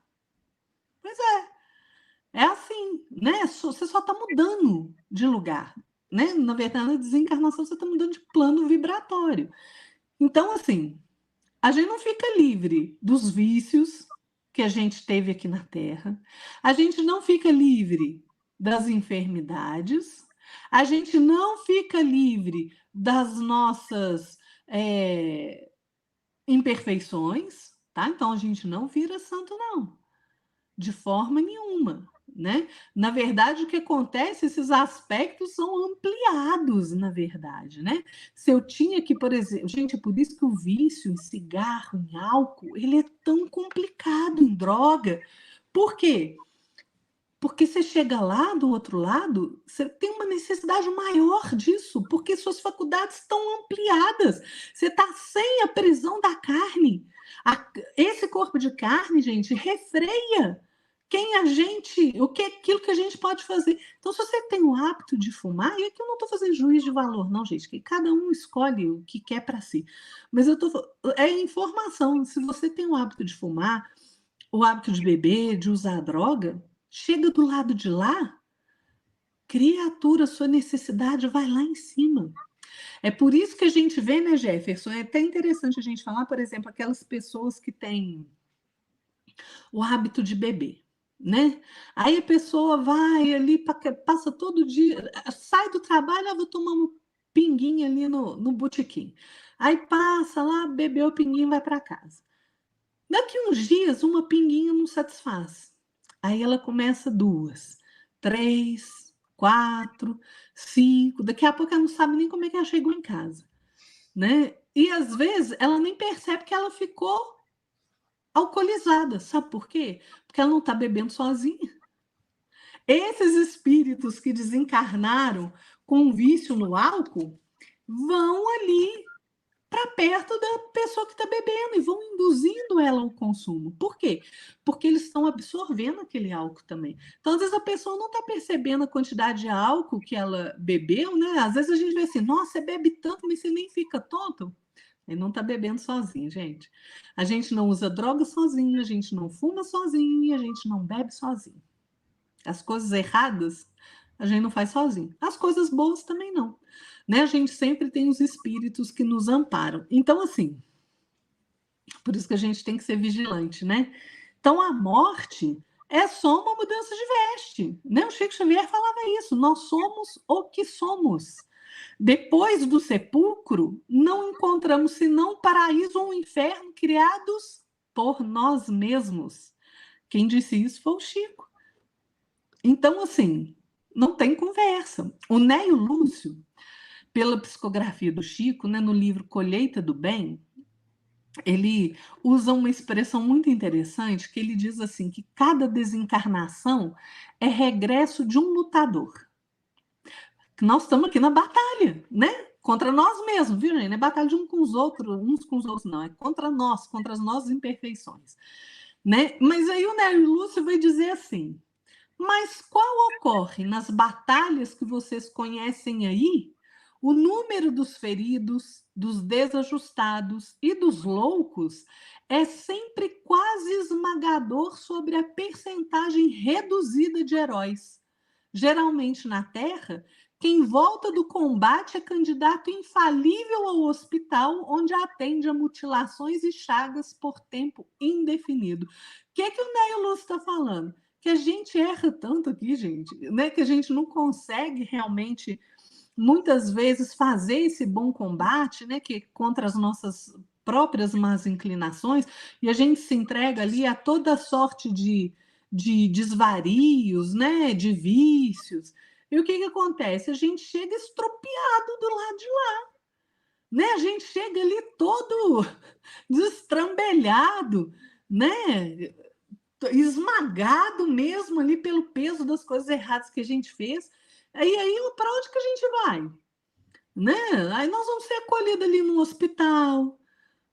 Pois é assim, né? Você só está mudando de lugar, né? Na verdade, na desencarnação você está mudando de plano vibratório. Então, assim, a gente não fica livre dos vícios que a gente teve aqui na Terra, a gente não fica livre das enfermidades, a gente não fica livre das nossas imperfeições, tá? Então a gente não vira santo, não, de forma nenhuma. Né? Na verdade, o que acontece, esses aspectos são ampliados, na verdade, né? Se eu tinha que, por exemplo, gente, é por isso que o vício em cigarro, em álcool, ele é tão complicado em droga. Por quê? Porque você chega lá do outro lado, você tem uma necessidade maior disso, porque suas faculdades estão ampliadas. Você está sem a prisão da carne. Esse corpo de carne, gente, refreia quem a gente, aquilo que a gente pode fazer. Então, se você tem o hábito de fumar, e aqui eu não estou fazendo juízo de valor, não, gente, que cada um escolhe o que quer para si. Mas é informação. Se você tem o hábito de fumar, o hábito de beber, de usar droga, chega do lado de lá, criatura, sua necessidade vai lá em cima. É por isso que a gente vê, né, Jefferson? É até interessante a gente falar, por exemplo, aquelas pessoas que têm o hábito de beber, né? Aí a pessoa vai ali, passa todo dia, sai do trabalho, vou tomar uma pinguinha ali no botequim. Aí passa lá, bebeu o pinguinho e vai para casa. Daqui uns dias, uma pinguinha não satisfaz. Aí ela começa 2, 3, 4, 5. Daqui a pouco ela não sabe nem como é que ela chegou em casa, né? E às vezes ela nem percebe que ela ficou alcoolizada. Sabe por quê? Porque ela não está bebendo sozinha. Esses espíritos que desencarnaram com um vício no álcool vão ali para perto da pessoa que está bebendo e vão induzindo ela ao consumo. Por quê? Porque eles estão absorvendo aquele álcool também. Então, às vezes, a pessoa não está percebendo a quantidade de álcool que ela bebeu, né? Às vezes a gente vê assim, nossa, você bebe tanto, mas você nem fica tonto. Ele não está bebendo sozinho, gente. A gente não usa droga sozinho, a gente não fuma sozinho e a gente não bebe sozinho. As coisas erradas a gente não faz sozinho. As coisas boas também não. Né? A gente sempre tem os espíritos que nos amparam. Então, assim, por isso que a gente tem que ser vigilante, né? Então, a morte é só uma mudança de veste. Né? O Chico Xavier falava isso. Nós somos o que somos. Depois do sepulcro, não encontramos senão paraíso ou inferno criados por nós mesmos. Quem disse isso foi o Chico. Então, assim, não tem conversa. O Nélio Lúcio, pela psicografia do Chico, né, no livro Colheita do Bem, ele usa uma expressão muito interessante, que ele diz assim, que cada desencarnação é regresso de um lutador. Nós estamos aqui na batalha, né? Contra nós mesmos, viu, gente? Não é batalha de uns com os outros, não. É contra nós, contra as nossas imperfeições. Né? Mas aí o Nélio Lúcio vai dizer assim, mas qual ocorre nas batalhas que vocês conhecem aí? O número dos feridos, dos desajustados e dos loucos é sempre quase esmagador sobre a percentagem reduzida de heróis. Geralmente na Terra, quem volta do combate é candidato infalível ao hospital, onde atende a mutilações e chagas por tempo indefinido. O que é que o Nélio Lúcio está falando? Que a gente erra tanto aqui, gente, né? Que a gente não consegue realmente, muitas vezes, fazer esse bom combate, né? Que contra as nossas próprias más inclinações, e a gente se entrega ali a toda sorte de desvarios, né? De vícios. E o que acontece? A gente chega estropiado do lado de lá, né? A gente chega ali todo destrambelhado, né? Esmagado mesmo ali pelo peso das coisas erradas que a gente fez. Aí para onde que a gente vai? Né? Aí nós vamos ser acolhidos ali no hospital,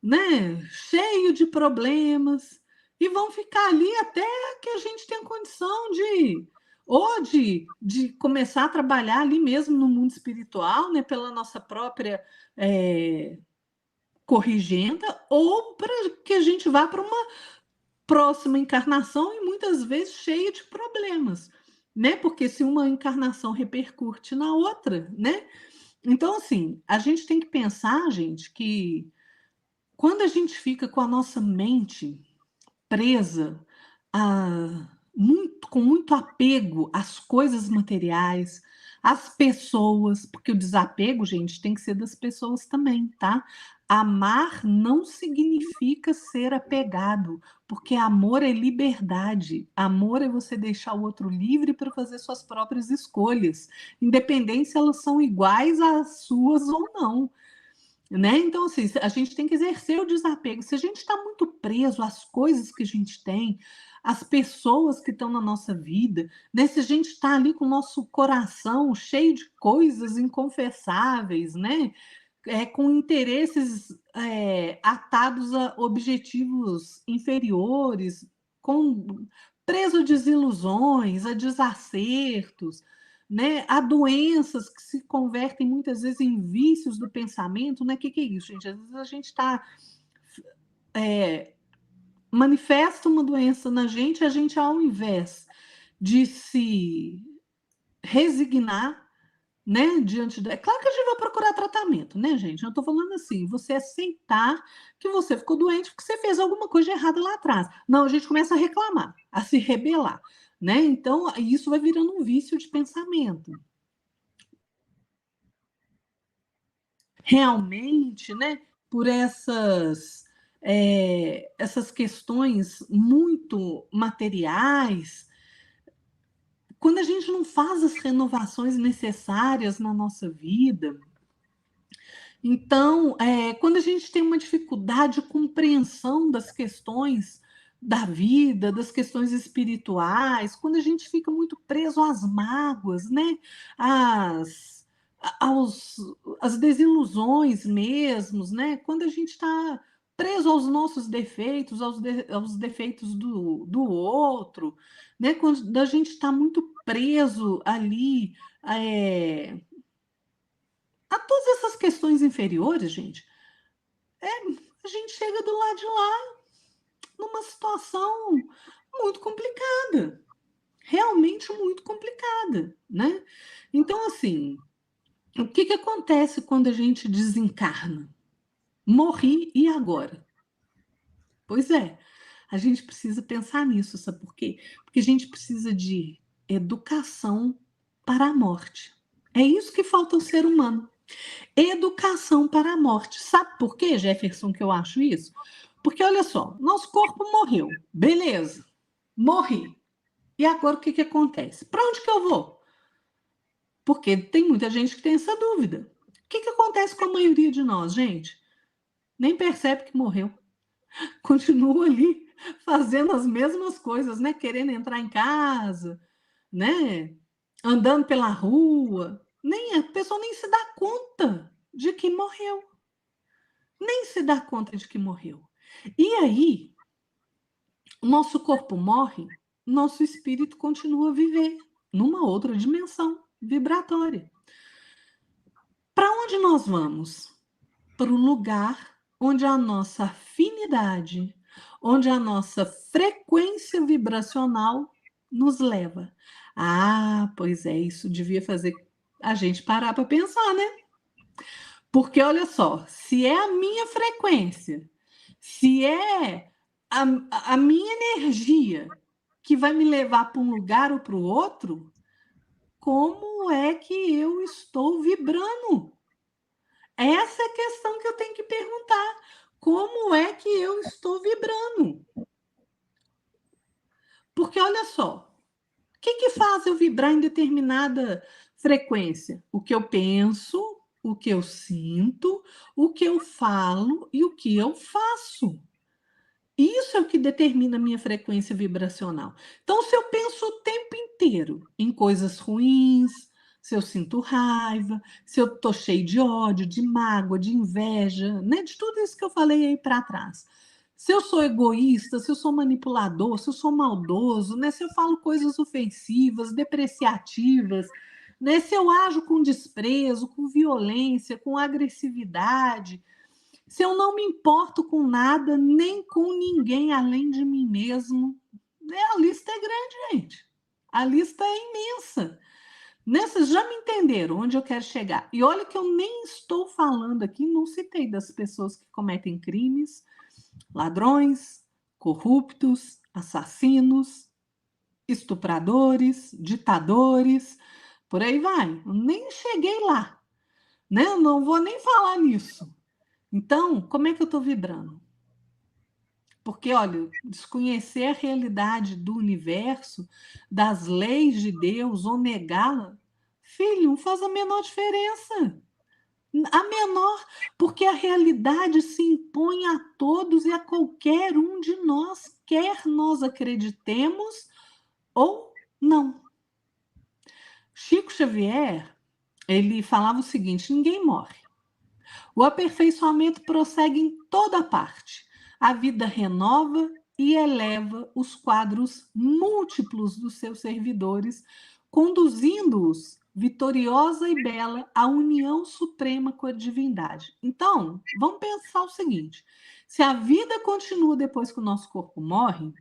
né? Cheio de problemas, e vão ficar ali até que a gente tenha condição de começar a trabalhar ali mesmo no mundo espiritual, né? Pela nossa própria corrigenda, ou para que a gente vá para uma próxima encarnação e muitas vezes cheia de problemas, né? Porque se uma encarnação repercute na outra, né? Então, assim, a gente tem que pensar, gente, que quando a gente fica com a nossa mente presa com muito apego às coisas materiais, às pessoas, porque o desapego, gente, tem que ser das pessoas também, tá? Amar não significa ser apegado, porque amor é liberdade. Amor é você deixar o outro livre para fazer suas próprias escolhas, independente se elas são iguais às suas ou não. Né? Então, assim, a gente tem que exercer o desapego. Se a gente está muito preso às coisas que a gente tem, às pessoas que estão na nossa vida, né? Se a gente está ali com o nosso coração cheio de coisas inconfessáveis, né? Com interesses atados a objetivos inferiores, preso a desilusões, a desacertos, né? Há doenças que se convertem muitas vezes em vícios do pensamento, né? O que é isso, gente? Às vezes a gente está manifesta uma doença na gente, a gente, ao invés de se resignar, né, diante da... É claro que a gente vai procurar tratamento, né, gente? Eu estou falando assim, você aceitar que você ficou doente porque você fez alguma coisa de errada lá atrás. Não, a gente começa a reclamar, a se rebelar, né? Então, isso vai virando um vício de pensamento. Realmente, né, por essas questões muito materiais, quando a gente não faz as renovações necessárias na nossa vida, então, quando a gente tem uma dificuldade de compreensão das questões da vida, das questões espirituais, quando a gente fica muito preso às mágoas, né? Às, aos, às desilusões mesmos, né? Quando a gente está preso aos nossos defeitos, aos defeitos do outro, né? Quando a gente está muito preso ali a todas essas questões inferiores, gente, a gente chega do lado de lá numa situação muito complicada, realmente muito complicada, né? Então, assim, o que acontece quando a gente desencarna? Morri, e agora? Pois é, a gente precisa pensar nisso, sabe por quê? Porque a gente precisa de educação para a morte. É isso que falta ao ser humano. Educação para a morte. Sabe por quê, Jefferson, que eu acho isso? Porque, olha só, nosso corpo morreu. Beleza, morri. E agora o que acontece? Para onde que eu vou? Porque tem muita gente que tem essa dúvida. O que acontece com a maioria de nós, gente? Nem percebe que morreu. Continua ali fazendo as mesmas coisas, né? Querendo entrar em casa, né? Andando pela rua. A pessoa nem se dá conta de que morreu. Nem se dá conta de que morreu. E aí, o nosso corpo morre, nosso espírito continua a viver numa outra dimensão vibratória. Para onde nós vamos? Para o lugar onde a nossa afinidade, onde a nossa frequência vibracional nos leva. Ah, pois é, isso devia fazer a gente parar para pensar, né? Porque olha só, se é a minha frequência, se é a minha energia que vai me levar para um lugar ou para o outro, como é que eu estou vibrando? Essa é a questão que eu tenho que perguntar. Como é que eu estou vibrando? Porque olha só, o que faz eu vibrar em determinada frequência? O que eu penso, o que eu sinto, o que eu falo e o que eu faço. Isso é o que determina a minha frequência vibracional. Então, se eu penso o tempo inteiro em coisas ruins, se eu sinto raiva, se eu estou cheio de ódio, de mágoa, de inveja, né, de tudo isso que eu falei aí para trás. Se eu sou egoísta, se eu sou manipulador, se eu sou maldoso, né, se eu falo coisas ofensivas, depreciativas, né, se eu ajo com desprezo, com violência, com agressividade, se eu não me importo com nada, nem com ninguém além de mim mesmo, né? A lista é grande, gente. A lista é imensa. Né? Vocês já me entenderam onde eu quero chegar. E olha que eu nem estou falando aqui, não citei das pessoas que cometem crimes, ladrões, corruptos, assassinos, estupradores, ditadores, por aí vai. Eu nem cheguei lá. Né? Eu não vou nem falar nisso. Então, como é que eu estou vibrando? Porque, olha, desconhecer a realidade do universo, das leis de Deus, ou negá-la, filho, não faz a menor diferença. A menor, porque a realidade se impõe a todos e a qualquer um de nós, quer nós acreditemos ou não. Chico Xavier, ele falava o seguinte: ninguém morre. O aperfeiçoamento prossegue em toda parte. A vida renova e eleva os quadros múltiplos dos seus servidores, conduzindo-os, vitoriosa e bela, à união suprema com a divindade. Então, vamos pensar o seguinte: se a vida continua depois que o nosso corpo morre,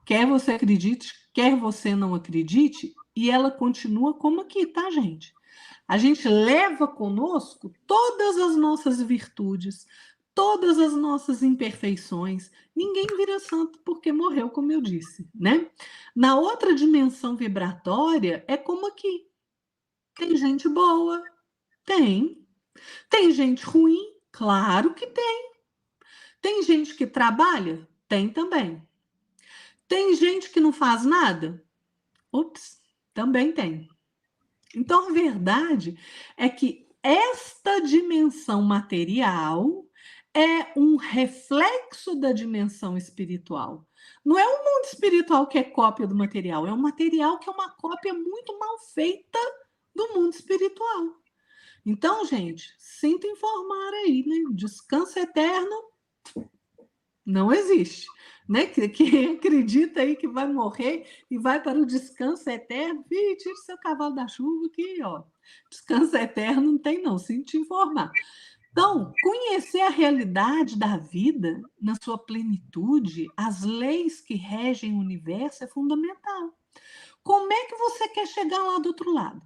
quer você acredite, quer você não acredite, e ela continua como aqui, tá, gente? A gente leva conosco todas as nossas virtudes, todas as nossas imperfeições. Ninguém vira santo porque morreu, como eu disse, né? Na outra dimensão vibratória, é como aqui. Tem gente boa? Tem. Tem gente ruim? Claro que tem. Tem gente que trabalha? Tem também. Tem gente que não faz nada? Ups, também tem. Então, a verdade é que esta dimensão material é um reflexo da dimensão espiritual. Não é um mundo espiritual que é cópia do material, é um material que é uma cópia muito mal feita do mundo espiritual. Então, gente, sinto informar aí, né? Descanso eterno não existe. Né? Quem acredita aí que vai morrer e vai para o descanso eterno, tire seu cavalo da chuva que, ó, descanso eterno não tem não, sinto te informar. Então, conhecer a realidade da vida na sua plenitude, as leis que regem o universo é fundamental. Como é que você quer chegar lá do outro lado?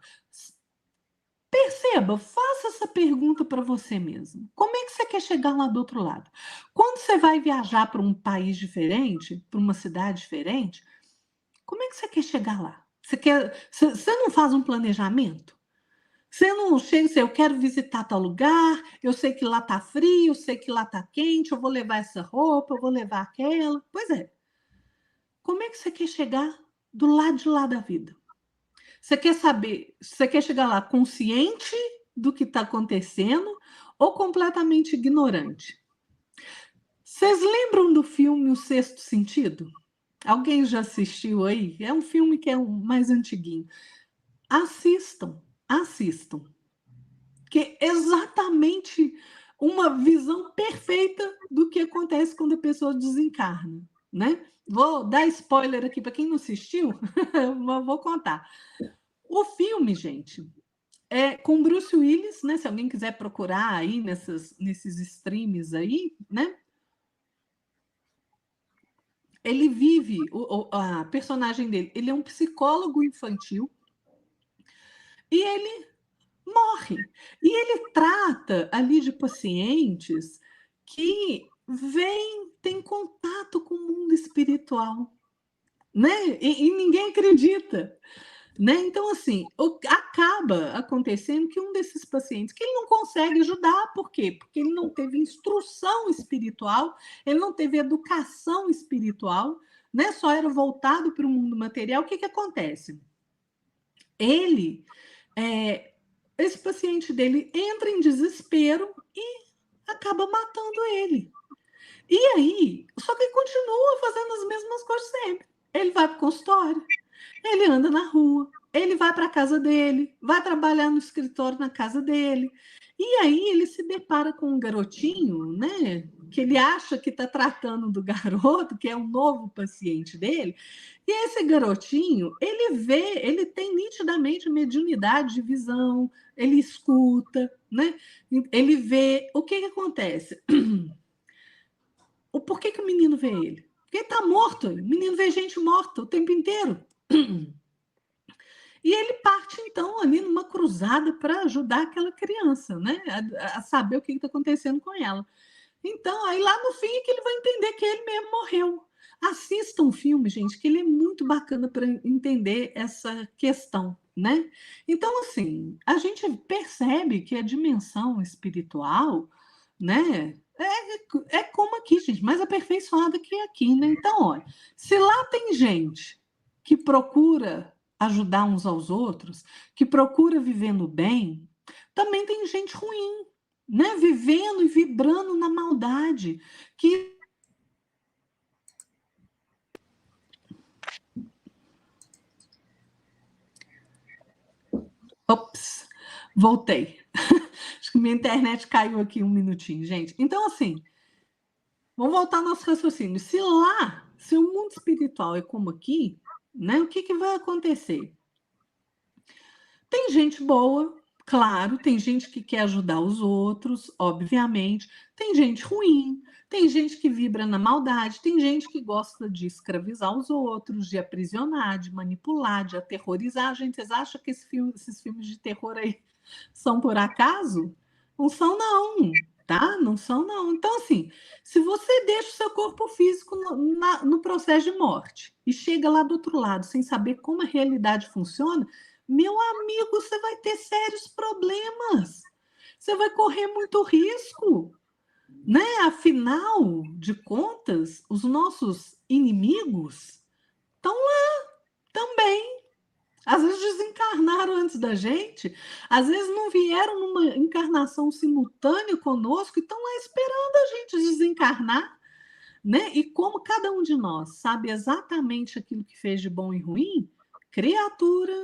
Perceba, faça essa pergunta para você mesmo. Como é que você quer chegar lá do outro lado? Quando você vai viajar para um país diferente, para uma cidade diferente, como é que você quer chegar lá? Você não faz um planejamento? Você não chega e diz, eu quero visitar tal lugar, eu sei que lá está frio, eu sei que lá está quente, eu vou levar essa roupa, eu vou levar aquela. Pois é. Como é que você quer chegar do lado de lá da vida? Você quer saber, você quer chegar lá consciente do que está acontecendo ou completamente ignorante? Vocês lembram do filme O Sexto Sentido? Alguém já assistiu aí? É um filme que é mais antiguinho. Assistam, assistam. Que é exatamente uma visão perfeita do que acontece quando a pessoa desencarna, né? Vou dar spoiler aqui para quem não assistiu, mas vou contar. O filme, gente, é com Bruce Willis, né? Se alguém quiser procurar aí nesses streams aí, né? Ele vive, a personagem dele, ele é um psicólogo infantil e ele morre. E ele trata ali de pacientes que têm contato com o mundo espiritual, né? E ninguém acredita. Né? Então, assim, acaba acontecendo que um desses pacientes que ele não consegue ajudar, por quê? Porque ele não teve instrução espiritual, ele não teve educação espiritual, né? Só era voltado para o mundo material. O que acontece? Ele, esse paciente dele entra em desespero e acaba matando ele. E aí, só que ele continua fazendo as mesmas coisas sempre. Ele vai para o consultório, ele anda na rua, ele vai para a casa dele, vai trabalhar no escritório na casa dele. E aí ele se depara com um garotinho, né? Que ele acha que está tratando do garoto, que é um novo paciente dele. E esse garotinho, ele tem nitidamente mediunidade de visão, ele escuta, né? Ele vê. O que acontece? Por que o menino vê ele? Porque ele está morto. O menino vê gente morta o tempo inteiro. E ele parte, então, ali numa cruzada para ajudar aquela criança, né? A saber o que está acontecendo com ela. Então, aí lá no fim é que ele vai entender que ele mesmo morreu. Assista um filme, gente, que ele é muito bacana para entender essa questão, né? Então, assim, a gente percebe que a dimensão espiritual, né? É como aqui, gente, mais aperfeiçoada que aqui, né? Então, olha, se lá tem gente que procura ajudar uns aos outros, que procura viver no bem, também tem gente ruim, né? Vivendo e vibrando na maldade, que ops, voltei. Acho que minha internet caiu aqui um minutinho, gente. Então, assim, vamos voltar ao nosso raciocínio. Se o mundo espiritual é como aqui, né? O que vai acontecer? Tem gente boa, claro, tem gente que quer ajudar os outros, obviamente, tem gente ruim, tem gente que vibra na maldade, tem gente que gosta de escravizar os outros, de aprisionar, de manipular, de aterrorizar. Gente, vocês acham que esses filmes de terror aí são por acaso? Não são, não, tá? Não são, não. Então, assim, se você deixa o seu corpo físico no processo de morte e chega lá do outro lado sem saber como a realidade funciona, meu amigo, você vai ter sérios problemas. Você vai correr muito risco, né? Afinal de contas, os nossos inimigos estão lá também. Às vezes desencarnaram antes da gente, às vezes não vieram numa encarnação simultânea conosco e estão lá esperando a gente desencarnar, né? E como cada um de nós sabe exatamente aquilo que fez de bom e ruim, criatura,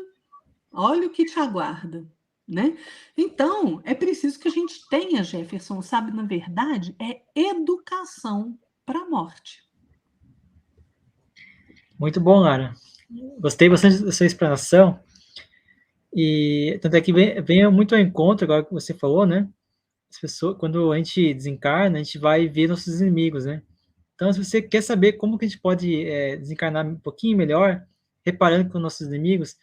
olha o que te aguarda, né? Então, é preciso que a gente tenha, Jefferson, sabe, na verdade, é educação para a morte. Muito bom, Lara. Gostei bastante da sua explanação. E tanto é que vem muito ao encontro agora que você falou, né? quando a gente desencarna, a gente vai ver nossos inimigos, né? Então, se você quer saber como que a gente pode desencarnar um pouquinho melhor, reparando com nossos inimigos,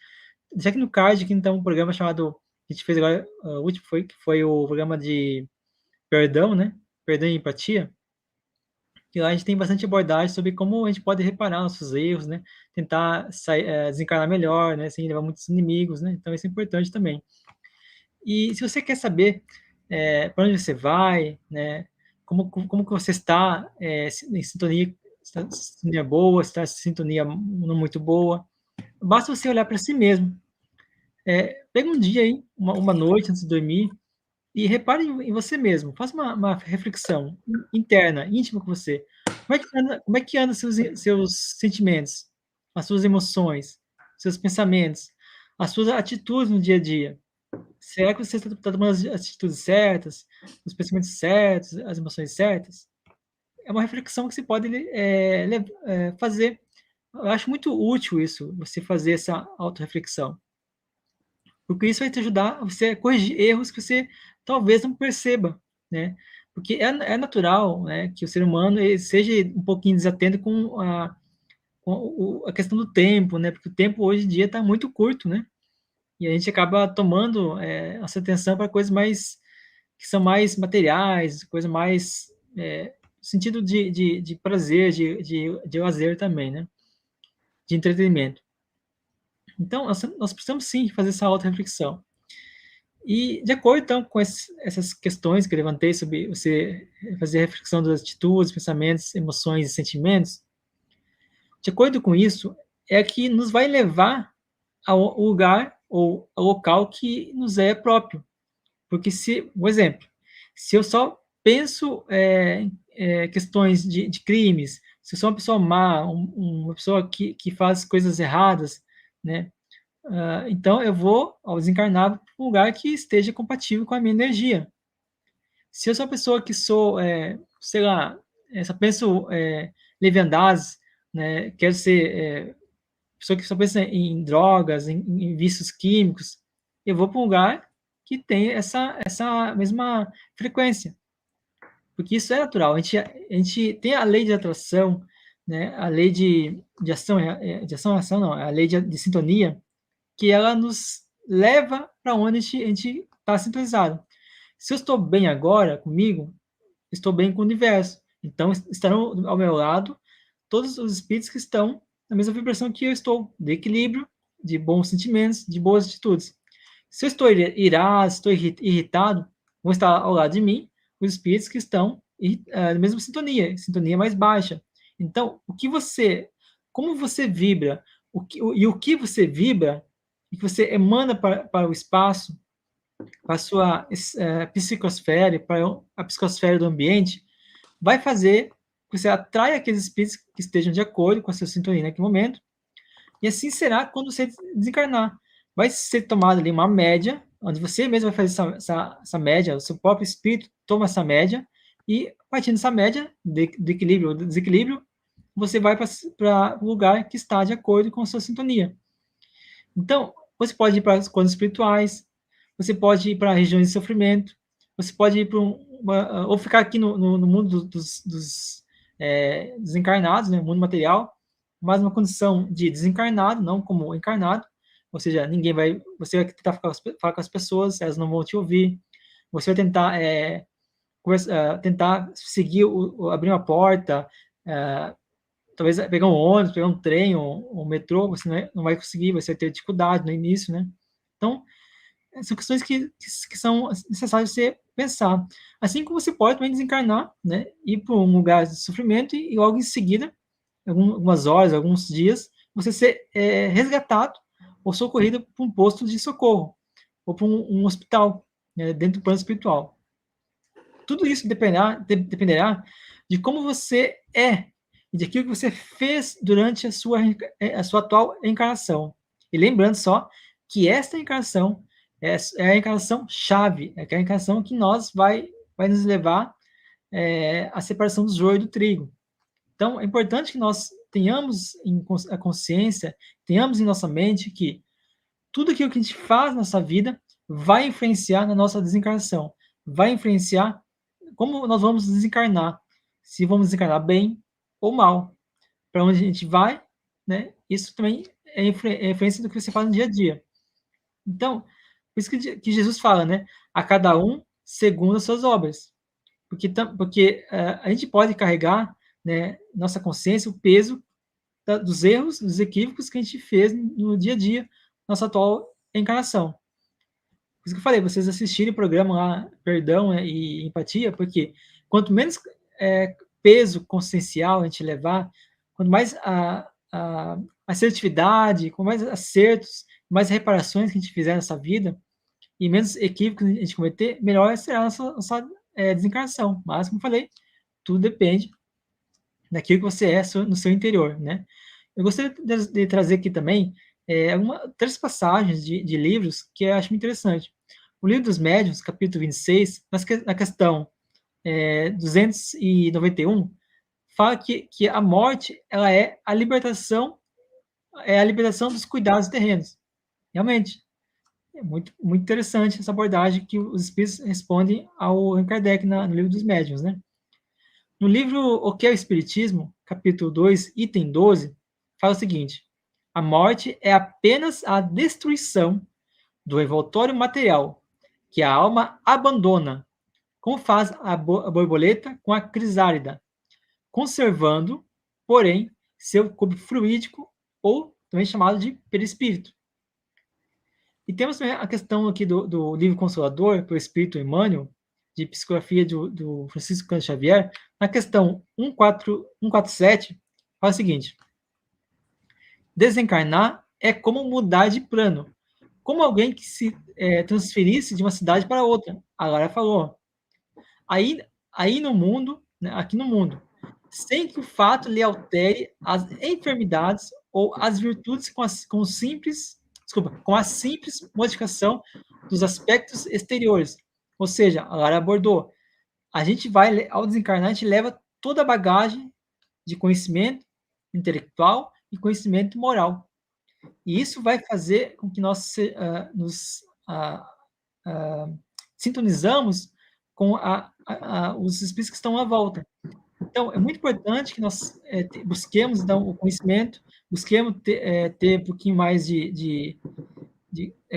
já que no card aqui então um programa chamado, que a gente fez agora, o último foi o programa de perdão, né? Perdão e empatia, que lá a gente tem bastante abordagem sobre como a gente pode reparar nossos erros, né? Tentar desencarnar melhor, né? Sem levar muitos inimigos, né? Então isso é importante também. E se você quer saber para onde você vai, né? Como que você está em sintonia, sintonia boa, está em sintonia não muito boa, basta você olhar para si mesmo. Pega um dia aí, uma noite antes de dormir, e repare em você mesmo. Faça uma reflexão interna, íntima com você. Como é que anda seus sentimentos, as suas emoções, seus pensamentos, as suas atitudes no dia a dia? Será que você está tomando as atitudes certas, os pensamentos certos, as emoções certas? É uma reflexão que você pode fazer. Eu acho muito útil isso, você fazer essa autorreflexão, porque isso vai te ajudar a você corrigir erros que você talvez não perceba, né? Porque é natural, né, que o ser humano ele seja um pouquinho desatento com a questão do tempo, né? Porque o tempo hoje em dia está muito curto, né? E a gente acaba tomando nossa atenção para coisas mais que são mais materiais, coisas mais no sentido de prazer, de lazer também, né? De entretenimento. Então, nós precisamos sim fazer essa auto-reflexão. E, de acordo, então, com essas questões que eu levantei sobre você fazer a reflexão das atitudes, pensamentos, emoções e sentimentos, de acordo com isso, é que nos vai levar ao lugar ou ao local que nos é próprio. Porque um exemplo, se eu só penso questões de crimes, se eu sou uma pessoa má, uma pessoa que faz coisas erradas, né? Então eu vou, ao desencarnar, para um lugar que esteja compatível com a minha energia. Se eu sou uma pessoa que sou, sei lá, só penso leviandades, né? Quero ser pessoa que só pensa em drogas, em vícios químicos, eu vou para um lugar que tem essa mesma frequência, porque isso é natural. A gente tem a lei de atração, né? A lei de ação, de ação e ação não, a lei de sintonia, que ela nos leva para onde a gente está sintonizado. Se eu estou bem agora comigo, estou bem com o universo. Então, estarão ao meu lado todos os espíritos que estão na mesma vibração que eu estou, de equilíbrio, de bons sentimentos, de boas atitudes. Se eu estou irado, estou irritado, vão estar ao lado de mim os espíritos que estão na mesma sintonia mais baixa. Então, como você vibra, o que você vibra, e que você emana para o espaço, para a sua psicosfera, para a psicosfera do ambiente, vai fazer que você atraia aqueles espíritos que estejam de acordo com a sua sintonia naquele momento, e assim será quando você desencarnar. Vai ser tomada ali uma média, onde você mesmo vai fazer essa média, o seu próprio espírito toma essa média, e partindo dessa média, do equilíbrio ou do desequilíbrio, você vai para o lugar que está de acordo com a sua sintonia. Então, você pode ir para as coisas espirituais, você pode ir para regiões de sofrimento, você pode ir para ou ficar aqui no mundo dos desencarnados, né, mundo material, mas uma condição de desencarnado, não como encarnado, ou seja, você vai tentar falar com as pessoas, elas não vão te ouvir, você vai tentar seguir, abrir uma porta, talvez pegar um ônibus, pegar um trem, um metrô, você não vai conseguir, você vai ter dificuldade no início, né? Então, são questões que são necessárias você pensar. Assim como você pode também desencarnar, né? Ir para um lugar de sofrimento e logo em seguida, algumas horas, alguns dias, você ser resgatado ou socorrido para um posto de socorro ou para um hospital, né, dentro do plano espiritual. Tudo isso dependerá de como você é e daquilo que você fez durante a sua atual encarnação. E lembrando só que esta encarnação é a encarnação chave, é a encarnação que vai nos levar à separação do joio e do trigo. Então, é importante que nós tenhamos a consciência, tenhamos em nossa mente que tudo aquilo que a gente faz na nossa vida vai influenciar na nossa desencarnação, vai influenciar como nós vamos desencarnar, se vamos desencarnar bem ou mal, para onde a gente vai, né? Isso também é influência do que você faz no dia a dia. Então, por isso que Jesus fala, né? A cada um segundo as suas obras. Porque a gente pode carregar, né, nossa consciência, o peso dos erros, dos equívocos que a gente fez no dia a dia, nossa atual encarnação. Por isso que eu falei, vocês assistirem o programa lá, Perdão, né, e Empatia, porque quanto menos peso consciencial a gente levar, quanto mais a assertividade, com mais acertos, mais reparações que a gente fizer nessa vida, e menos equívocos a gente cometer, melhor será a nossa desencarnação. Mas, como eu falei, tudo depende daquilo que você é no seu interior, né? Eu gostaria de trazer aqui também 3 passagens de livros que eu acho muito interessante. O Livro dos Médiuns, capítulo 26, na questão 291, fala que a morte ela é a libertação dos cuidados terrenos. Realmente, é muito interessante essa abordagem que os espíritos respondem ao Allan Kardec no Livro dos Médiuns, né? No livro O que é o Espiritismo, capítulo 2, item 12, fala o seguinte: a morte é apenas a destruição do envoltório material que a alma abandona, como faz a borboleta com a crisálida, conservando, porém, seu corpo fluídico, ou também chamado de perispírito. E temos também a questão aqui do livro Consolador, pelo Espírito Emmanuel, de psicografia do Francisco Cândido Xavier, na questão 147, fala o seguinte: desencarnar é como mudar de plano, como alguém que se transferisse de uma cidade para outra. A Lara falou. Aí no mundo, né, aqui no mundo, sem que o fato lhe altere as enfermidades ou as virtudes com a simples modificação dos aspectos exteriores. Ou seja, a Lara abordou. A gente vai, ao desencarnar, a gente leva toda a bagagem de conhecimento intelectual e conhecimento moral. E isso vai fazer com que nós nos sintonizamos com os espíritos que estão à volta. Então, é muito importante que nós busquemos o conhecimento, busquemos ter um pouquinho mais de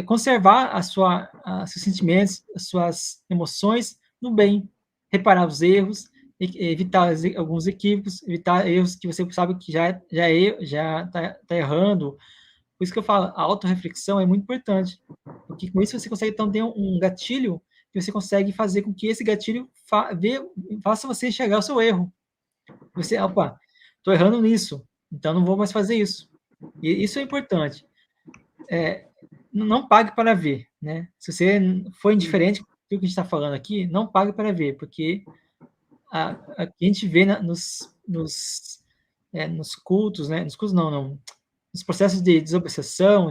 conservar seus sentimentos, as suas emoções no bem, reparar os erros, evitar alguns equívocos, evitar erros que você sabe que já está errando. Por isso que eu falo, a autorreflexão é muito importante, porque com isso você consegue então ter um gatilho que você consegue fazer com que esse gatilho faça você enxergar o seu erro. Você, opa, estou errando nisso, então não vou mais fazer isso. E isso é importante. Não pague para ver, né? Se você for indiferente do que a gente está falando aqui, não pague para ver, porque a gente vê nos cultos, né? Nos cultos não. Nos processos de desobsessão,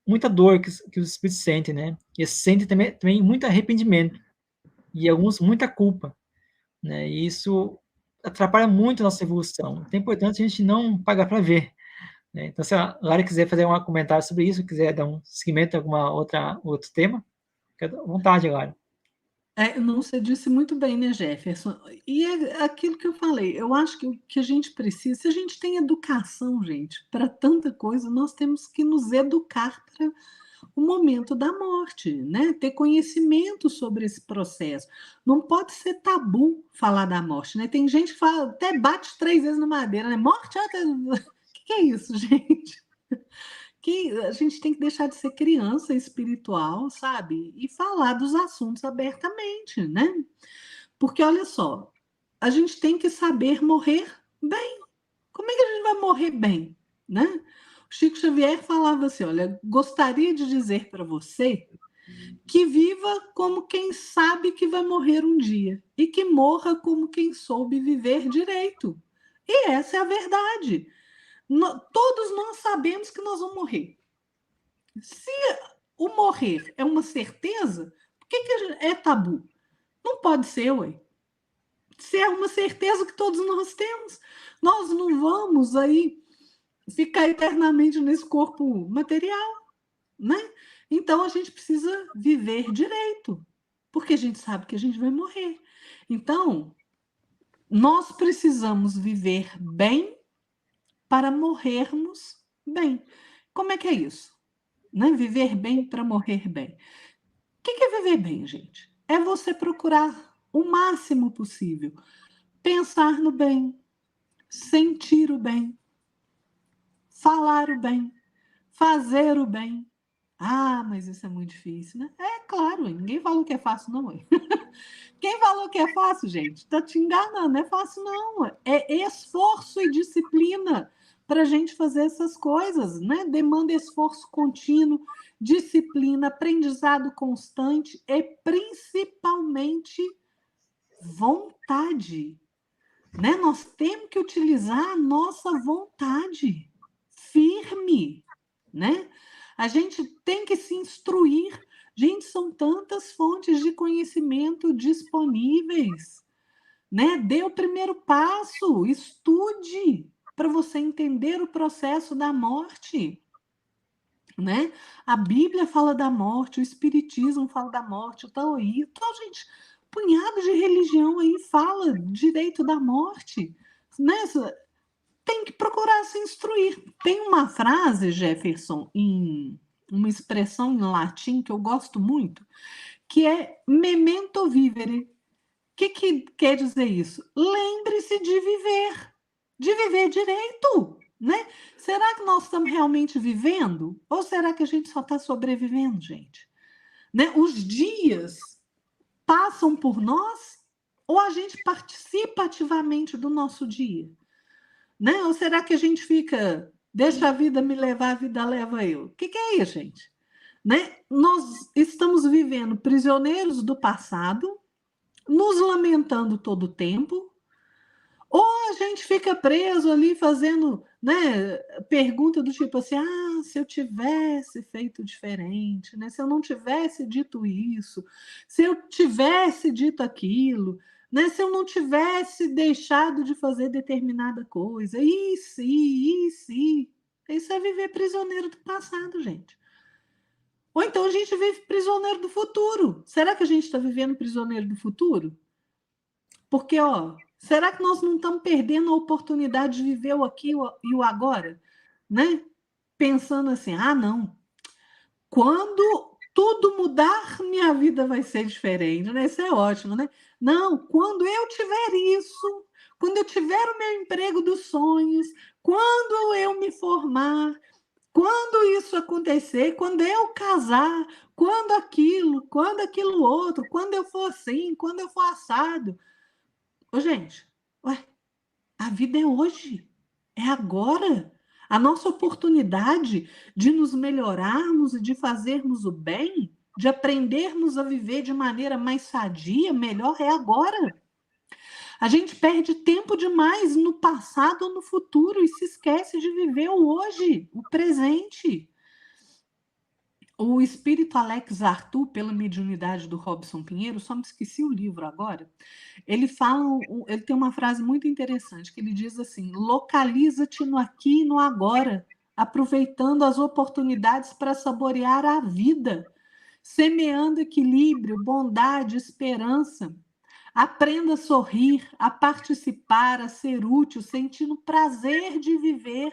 muita dor que os espíritos sentem, né? E eles sentem também muito arrependimento e alguns muita culpa, né? E isso atrapalha muito a nossa evolução. Então é importante a gente não pagar para ver, né? Então, se a Lara quiser fazer um comentário sobre isso, quiser dar um seguimento a outro tema, fica à vontade, Lara. Não, você disse muito bem, né, Jefferson? E é aquilo que eu falei, eu acho que o que a gente precisa, se a gente tem educação, gente, para tanta coisa, nós temos que nos educar para o momento da morte, né? Ter conhecimento sobre esse processo. Não pode ser tabu falar da morte, né? Tem gente que fala, até bate 3 vezes na madeira, né? Morte, o que é isso, gente? Que a gente tem que deixar de ser criança espiritual, sabe? E falar dos assuntos abertamente, né? Porque, olha só, a gente tem que saber morrer bem. Como é que a gente vai morrer bem, né? O Chico Xavier falava assim, olha, gostaria de dizer para você que viva como quem sabe que vai morrer um dia e que morra como quem soube viver direito. E essa é a verdade. Todos nós sabemos que nós vamos morrer. Se o morrer é uma certeza, por que é tabu? Não pode ser, ué. Se é uma certeza que todos nós temos, nós não vamos aí ficar eternamente nesse corpo material, né? Então, a gente precisa viver direito, porque a gente sabe que a gente vai morrer. Então, nós precisamos viver bem para morrermos bem. Como é que é isso? Né? Viver bem para morrer bem. O que é viver bem, gente? É você procurar o máximo possível pensar no bem, sentir o bem, falar o bem, fazer o bem. Ah, mas isso é muito difícil, né? É claro, ninguém falou que é fácil, não. Quem falou que é fácil, gente, está te enganando, não é fácil, não. É esforço e disciplina para a gente fazer essas coisas, né? Demanda esforço contínuo, disciplina, aprendizado constante e principalmente vontade, né? Nós temos que utilizar a nossa vontade firme, né? A gente tem que se instruir. Gente, são tantas fontes de conhecimento disponíveis, né? Dê o primeiro passo, estude para você entender o processo da morte, né? A Bíblia fala da morte, o Espiritismo fala da morte, o Taoísmo, então, gente, punhado de religião aí fala direito da morte, né? Tem que procurar se instruir. Tem uma frase, Jefferson, uma expressão em latim que eu gosto muito, que é memento vivere. O que quer dizer isso? Lembre-se de viver direito, né? Será que nós estamos realmente vivendo? Ou será que a gente só está sobrevivendo, gente? Né? Os dias passam por nós ou a gente participa ativamente do nosso dia? Né? Ou será que a gente fica, deixa a vida me levar, a vida leva eu? O que é isso, gente? Né? Nós estamos vivendo prisioneiros do passado, nos lamentando todo o tempo, ou a gente fica preso ali fazendo, né, pergunta do tipo assim, ah, se eu tivesse feito diferente, né? Se eu não tivesse dito isso, se eu tivesse dito aquilo, né? Se eu não tivesse deixado de fazer determinada coisa, e se. Isso é viver prisioneiro do passado, gente. Ou então a gente vive prisioneiro do futuro. Será que a gente está vivendo prisioneiro do futuro? Porque, ó, será que nós não estamos perdendo a oportunidade de viver o aqui e o agora? Né? Pensando assim, ah, não, quando tudo mudar, minha vida vai ser diferente, né? Isso é ótimo, né? Não, quando eu tiver isso, quando eu tiver o meu emprego dos sonhos, quando eu me formar, quando isso acontecer, quando eu casar, quando aquilo outro, quando eu for assim, quando eu for assado. Ô, gente, ué, a vida é hoje, é agora. A nossa oportunidade de nos melhorarmos e de fazermos o bem, de aprendermos a viver de maneira mais sadia, melhor, é agora. A gente perde tempo demais no passado ou no futuro e se esquece de viver o hoje, o presente. O espírito Alex Arthur, pela mediunidade do Robson Pinheiro, só me esqueci o livro agora. Ele tem uma frase muito interessante que ele diz assim: localiza-te no aqui e no agora, aproveitando as oportunidades para saborear a vida, semeando equilíbrio, bondade, esperança. Aprenda a sorrir, a participar, a ser útil, sentindo prazer de viver,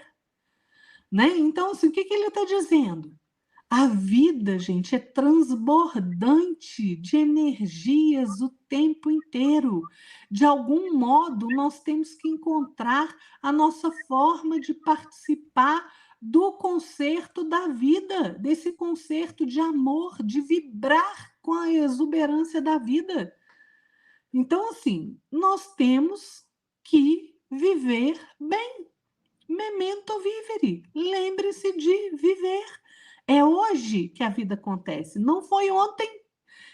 né? Então, assim, o que ele está dizendo? A vida, gente, é transbordante de energias o tempo inteiro. De algum modo, nós temos que encontrar a nossa forma de participar do concerto da vida, desse concerto de amor, de vibrar com a exuberância da vida. Então, assim, nós temos que viver bem. Memento vivere. Lembre-se de viver. É hoje que a vida acontece. Não foi ontem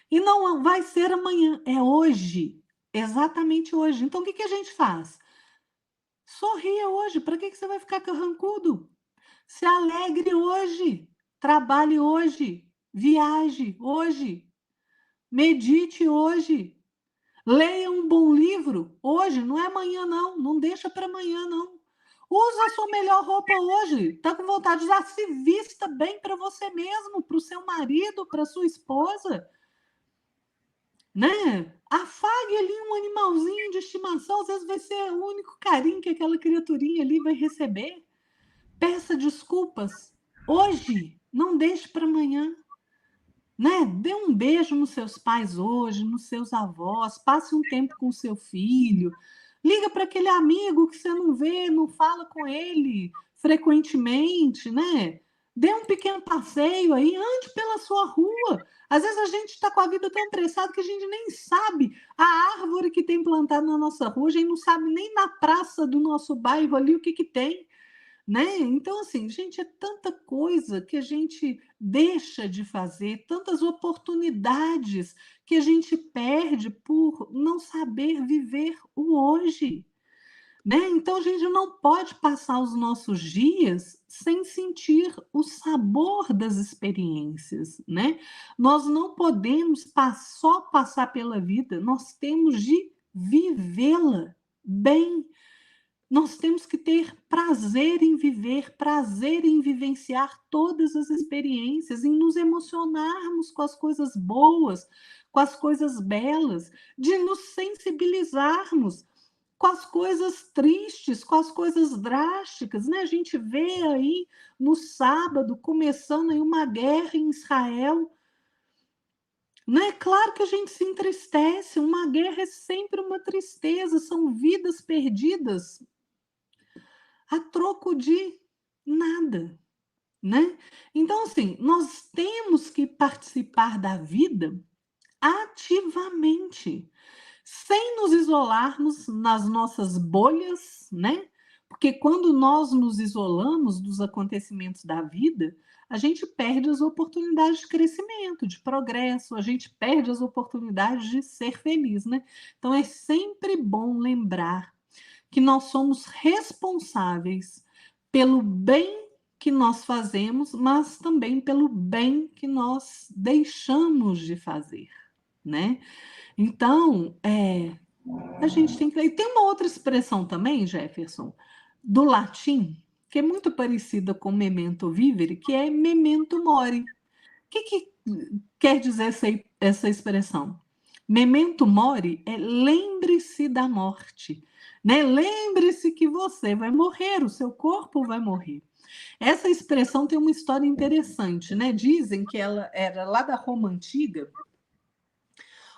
e não vai ser amanhã. É hoje. Exatamente hoje. Então, o que a gente faz? Sorria hoje. Para que você vai ficar carrancudo? Se alegre hoje. Trabalhe hoje. Viaje hoje. Medite hoje. Leia um bom livro hoje. Não é amanhã, não. Não deixa para amanhã, não. Usa a sua melhor roupa hoje. Está com vontade de usar? Se vista bem para você mesmo, para o seu marido, para sua esposa. Né? Afague ali um animalzinho de estimação. Às vezes vai ser o único carinho que aquela criaturinha ali vai receber. Peça desculpas hoje. Não deixe para amanhã. Né? Dê um beijo nos seus pais hoje, nos seus avós, passe um tempo com seu filho, liga para aquele amigo que você não vê, não fala com ele frequentemente, né? Dê um pequeno passeio aí, ande pela sua rua. Às vezes a gente está com a vida tão apressada que a gente nem sabe a árvore que tem plantada na nossa rua, a gente não sabe nem na praça do nosso bairro ali o que que tem. Né? Então, assim, gente, é tanta coisa que a gente deixa de fazer, tantas oportunidades que a gente perde por não saber viver o hoje. Né? Então, a gente não pode passar os nossos dias sem sentir o sabor das experiências. Né? Nós não podemos só passar pela vida, nós temos de vivê-la bem. Nós temos que ter prazer em viver, prazer em vivenciar todas as experiências, em nos emocionarmos com as coisas boas, com as coisas belas, de nos sensibilizarmos com as coisas tristes, com as coisas drásticas. Né? A gente vê aí no sábado começando aí uma guerra em Israel. Né? Claro que a gente se entristece, uma guerra é sempre uma tristeza, são vidas perdidas a troco de nada, né? Então, assim, nós temos que participar da vida ativamente, sem nos isolarmos nas nossas bolhas, né? Porque quando nós nos isolamos dos acontecimentos da vida, a gente perde as oportunidades de crescimento, de progresso, a gente perde as oportunidades de ser feliz, né? Então é sempre bom lembrar que nós somos responsáveis pelo bem que nós fazemos, mas também pelo bem que nós deixamos de fazer, né? Então, a gente tem que... E tem uma outra expressão também, Jefferson, do latim, que é muito parecida com memento vivere, que é memento mori. O que quer dizer essa expressão? Memento mori é lembre-se da morte. Né? Lembre-se que você vai morrer, o seu corpo vai morrer. Essa expressão tem uma história interessante, né? Dizem que ela era lá da Roma Antiga,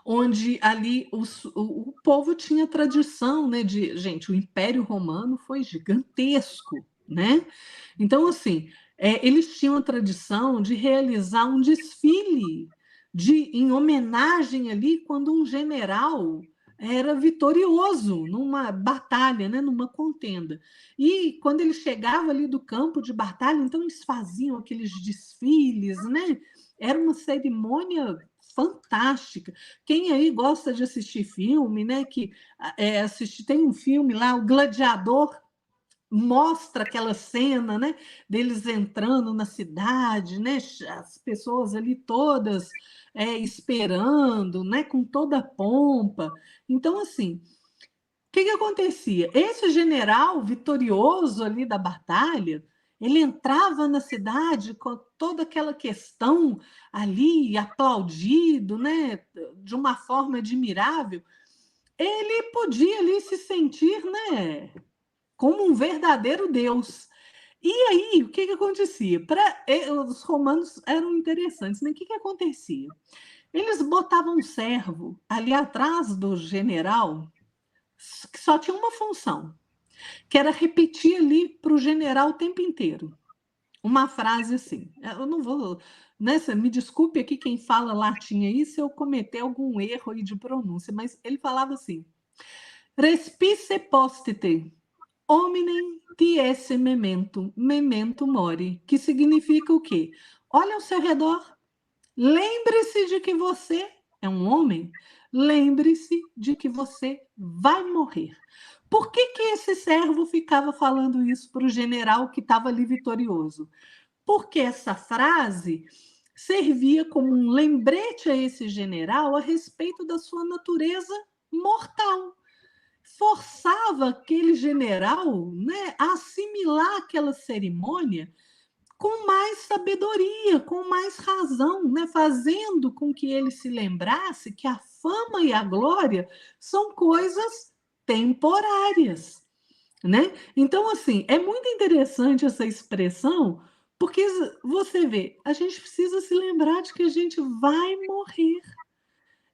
onde ali o povo tinha tradição, né? Gente, o Império Romano foi gigantesco, né? Então, assim, eles tinham a tradição de realizar um desfile em homenagem ali quando um general era vitorioso numa batalha, né, numa contenda. E quando ele chegava ali do campo de batalha, então eles faziam aqueles desfiles, né? Era uma cerimônia fantástica. Quem aí gosta de assistir filme, né? Tem um filme lá, O Gladiador, mostra aquela cena, né, deles entrando na cidade, né, as pessoas ali todas esperando, né, com toda a pompa. Então, assim, o que acontecia? Esse general vitorioso ali da batalha, ele entrava na cidade com toda aquela questão ali, aplaudido, né, de uma forma admirável. Ele podia ali se sentir, né, como um verdadeiro Deus. E aí, o que acontecia? Os romanos eram interessantes, né? O que acontecia? Eles botavam um servo ali atrás do general, que só tinha uma função, que era repetir ali para o general o tempo inteiro. Uma frase assim. Eu não vou... Né, me desculpe aqui quem fala latim aí se eu cometer algum erro aí de pronúncia, mas ele falava assim: respice postite, hominem tiesse memento, memento mori, que significa o quê? Olha ao seu redor, lembre-se de que você é um homem, lembre-se de que você vai morrer. Por que esse servo ficava falando isso para o general que estava ali vitorioso? Porque essa frase servia como um lembrete a esse general a respeito da sua natureza mortal. forçava aquele general, né, a assimilar aquela cerimônia com mais sabedoria, com mais razão, né, fazendo com que ele se lembrasse que a fama e a glória são coisas temporárias, né? Então, assim, é muito interessante essa expressão, porque você vê, a gente precisa se lembrar de que a gente vai morrer.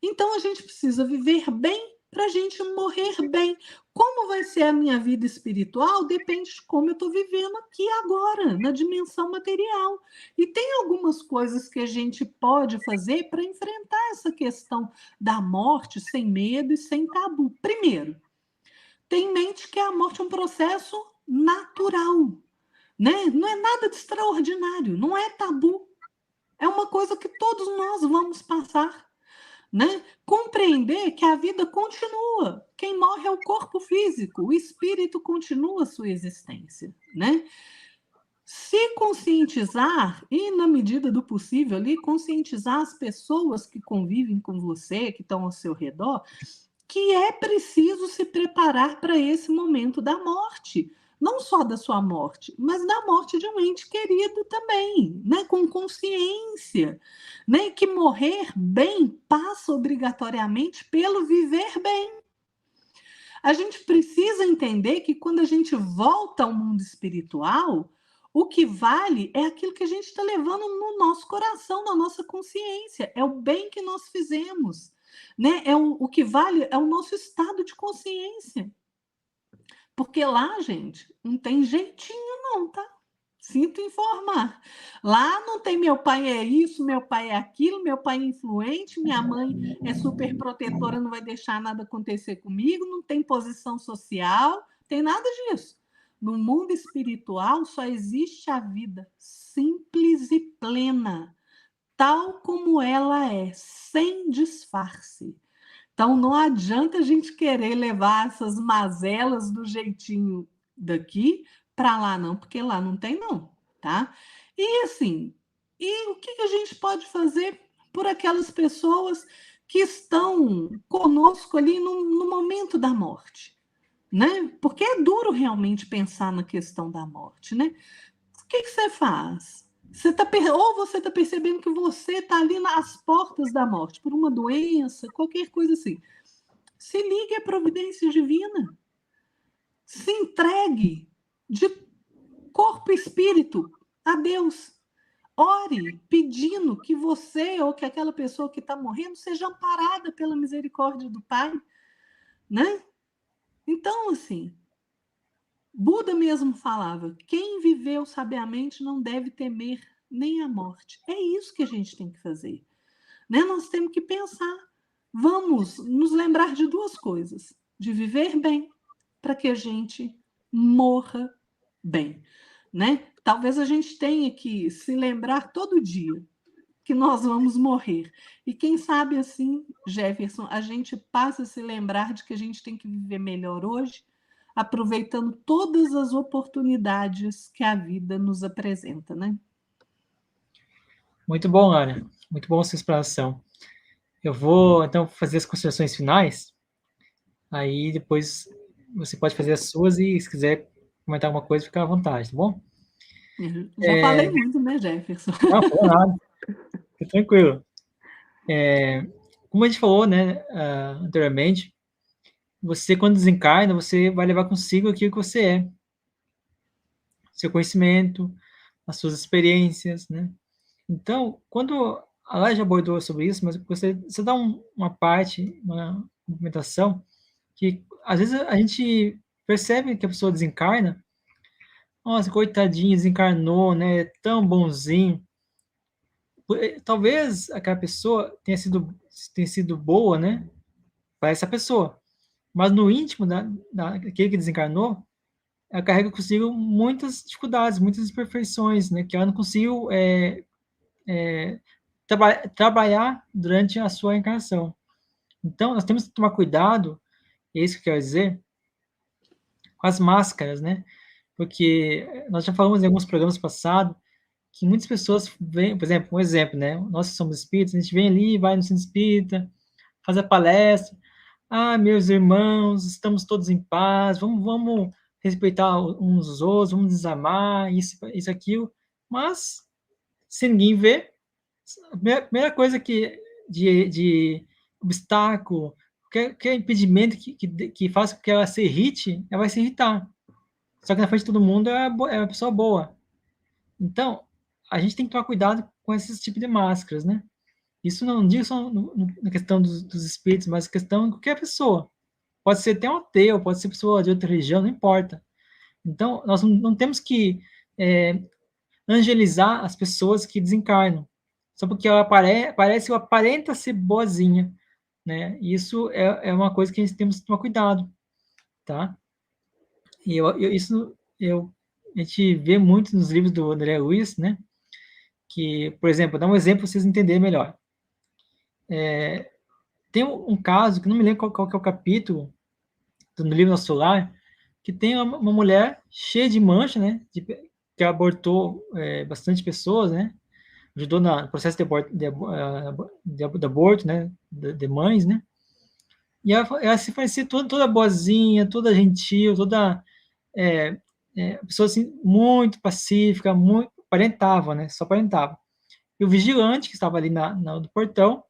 Então, a gente precisa viver bem para a gente morrer bem. Como vai ser a minha vida espiritual depende de como eu estou vivendo aqui agora, na dimensão material. E tem algumas coisas que a gente pode fazer para enfrentar essa questão da morte sem medo e sem tabu. Primeiro, tem em mente que a morte é um processo natural, né? Não é nada de extraordinário, não é tabu. É uma coisa que todos nós vamos passar, né? Compreender que a vida continua. Quem morre é o corpo físico, o espírito continua a sua existência, né? Se conscientizar, e na medida do possível ali, conscientizar as pessoas que convivem com você, que estão ao seu redor, que é preciso se preparar para esse momento da morte. Não só da sua morte, mas da morte de um ente querido também, né? Com consciência, né? Que morrer bem passa obrigatoriamente pelo viver bem. A gente precisa entender que quando a gente volta ao mundo espiritual, o que vale é aquilo que a gente está levando no nosso coração, na nossa consciência, é o bem que nós fizemos, né? O que vale é o nosso estado de consciência. Porque lá, gente, não tem jeitinho não, tá? Sinto informar. Lá não tem meu pai é isso, meu pai é aquilo, meu pai é influente, minha mãe é super protetora, não vai deixar nada acontecer comigo, não tem posição social, tem nada disso. No mundo espiritual só existe a vida simples e plena, tal como ela é, sem disfarce. Então, não adianta a gente querer levar essas mazelas do jeitinho daqui para lá, não, porque lá não tem, não, tá? E assim, e o que a gente pode fazer por aquelas pessoas que estão conosco ali no momento da morte, né? Porque é duro realmente pensar na questão da morte, né? O que você faz? Ou você está percebendo que você está ali nas portas da morte, por uma doença, qualquer coisa assim. Se ligue à providência divina. Se entregue de corpo e espírito a Deus. Ore pedindo que você ou que aquela pessoa que está morrendo seja amparada pela misericórdia do Pai, né? Então, assim, Buda mesmo falava: quem viveu sabiamente não deve temer nem a morte. É isso que a gente tem que fazer, né? Nós temos que pensar. Vamos nos lembrar de duas coisas: de viver bem, para que a gente morra bem, né? Talvez a gente tenha que se lembrar todo dia que nós vamos morrer. E quem sabe assim, Jefferson, a gente passa a se lembrar de que a gente tem que viver melhor hoje, aproveitando todas as oportunidades que a vida nos apresenta, né? Muito bom, Lara. Muito bom essa explanação. Eu vou, então, fazer as considerações finais. Aí, depois, você pode fazer as suas e, se quiser comentar alguma coisa, fica à vontade, tá bom? Já falei muito, né, Jefferson? Não, falou nada. Fica tranquilo. Como a gente falou, né, anteriormente, você, quando desencarna, você vai levar consigo aquilo que você é. Seu conhecimento, as suas experiências, né? Então, quando a Laia já abordou sobre isso, mas você dá uma parte, uma complementação, que às vezes a gente percebe que a pessoa desencarna, nossa, coitadinho, desencarnou, né? Tão bonzinho. Talvez aquela pessoa tenha sido boa, né? Para essa pessoa. Mas no íntimo daquele que desencarnou, ela carrega consigo muitas dificuldades, muitas imperfeições, né? Que ela não conseguiu trabalhar durante a sua encarnação. Então, nós temos que tomar cuidado, é isso que eu quero dizer, com as máscaras, né? Porque nós já falamos em alguns programas passados que muitas pessoas vêm, por exemplo, né? Nós que somos espíritas, a gente vem ali, vai no centro espírita, faz a palestra, meus irmãos, estamos todos em paz, vamos respeitar uns os outros, vamos desamar, isso, aquilo. Mas, se ninguém vê, a primeira coisa de obstáculo, que impedimento que faz com que ela se irrite, ela vai se irritar. Só que na frente de todo mundo é uma pessoa boa. Então, a gente tem que tomar cuidado com esse tipo de máscaras, né? Isso não digo só na questão dos espíritos, mas questão de qualquer pessoa. Pode ser até um ateu, pode ser pessoa de outra religião, não importa. Então, nós não temos que angelizar as pessoas que desencarnam, só porque ela parece ou aparenta ser boazinha, né? Isso é uma coisa que a gente temos que tomar cuidado, tá? E a gente vê muito nos livros do André Luiz, né? Que, por exemplo, vou dar um exemplo para vocês entenderem melhor. Tem um caso, que não me lembro qual que é o capítulo, do livro Nosso Lar, que tem uma mulher cheia de mancha, né? Que abortou bastante pessoas, né? Ajudou no processo de aborto, né? De mães, né? E ela se parecia toda boazinha, toda gentil, toda pessoa assim, muito pacífica, muito aparentava, né? Só aparentava. E o vigilante que estava ali no portão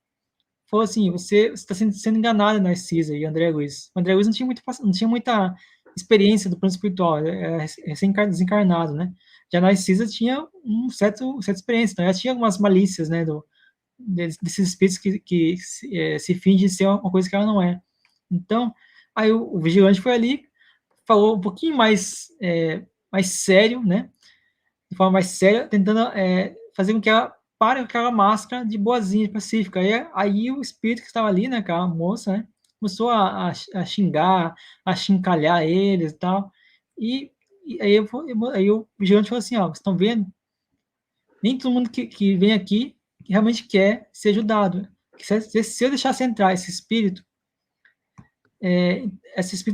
falou assim: você está sendo enganado, Narcisa e André Luiz. O André Luiz não tinha muita experiência do plano espiritual, era desencarnado, né? Já a Narcisa tinha certa experiência, então ela tinha algumas malícias, né? Desses espíritos que se fingem ser uma coisa que ela não é. Então, aí o vigilante foi ali, falou um pouquinho mais sério, né? De forma mais séria, tentando fazer com que ela pare com aquela máscara de boazinha, pacífica. Aí o espírito que estava ali, né, aquela moça, né, começou a xingar, a chincalhar eles e tal. E aí o vigilante falou assim, ó, vocês estão vendo? Nem todo mundo que vem aqui realmente quer ser ajudado. Se eu deixasse entrar esse espírito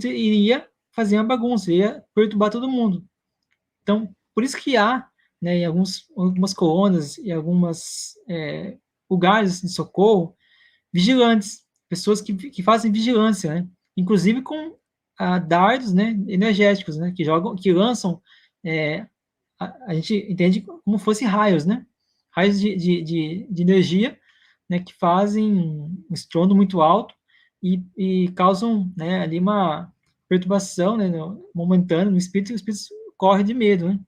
iria fazer uma bagunça, ia perturbar todo mundo. Então, por isso que há, né, em algumas colônias e algumas lugares de socorro, vigilantes, pessoas que fazem vigilância, né? Inclusive com dardos, né, energéticos, né, que lançam, a gente entende como fosse raios, né? Raios de energia, né, que fazem um estrondo muito alto e causam, né, ali uma perturbação, né, momentânea no espírito, e o espírito corre de medo, né?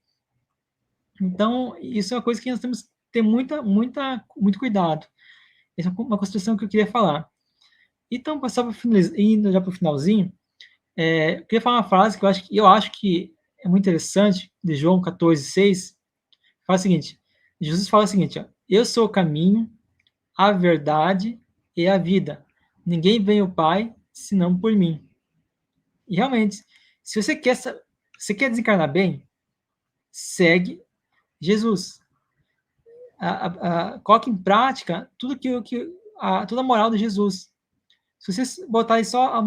Então, isso é uma coisa que nós temos que ter muito cuidado. Essa é uma construção que eu queria falar. Então, indo já para o finalzinho, eu queria falar uma frase que eu acho que é muito interessante, de João 14,6. Fala o seguinte: Jesus fala o seguinte, ó, eu sou o caminho, a verdade e a vida. Ninguém vem ao Pai senão por mim. E realmente, se você quer desencarnar bem, segue Jesus. Coloque em prática toda a moral de Jesus. Se você botar aí só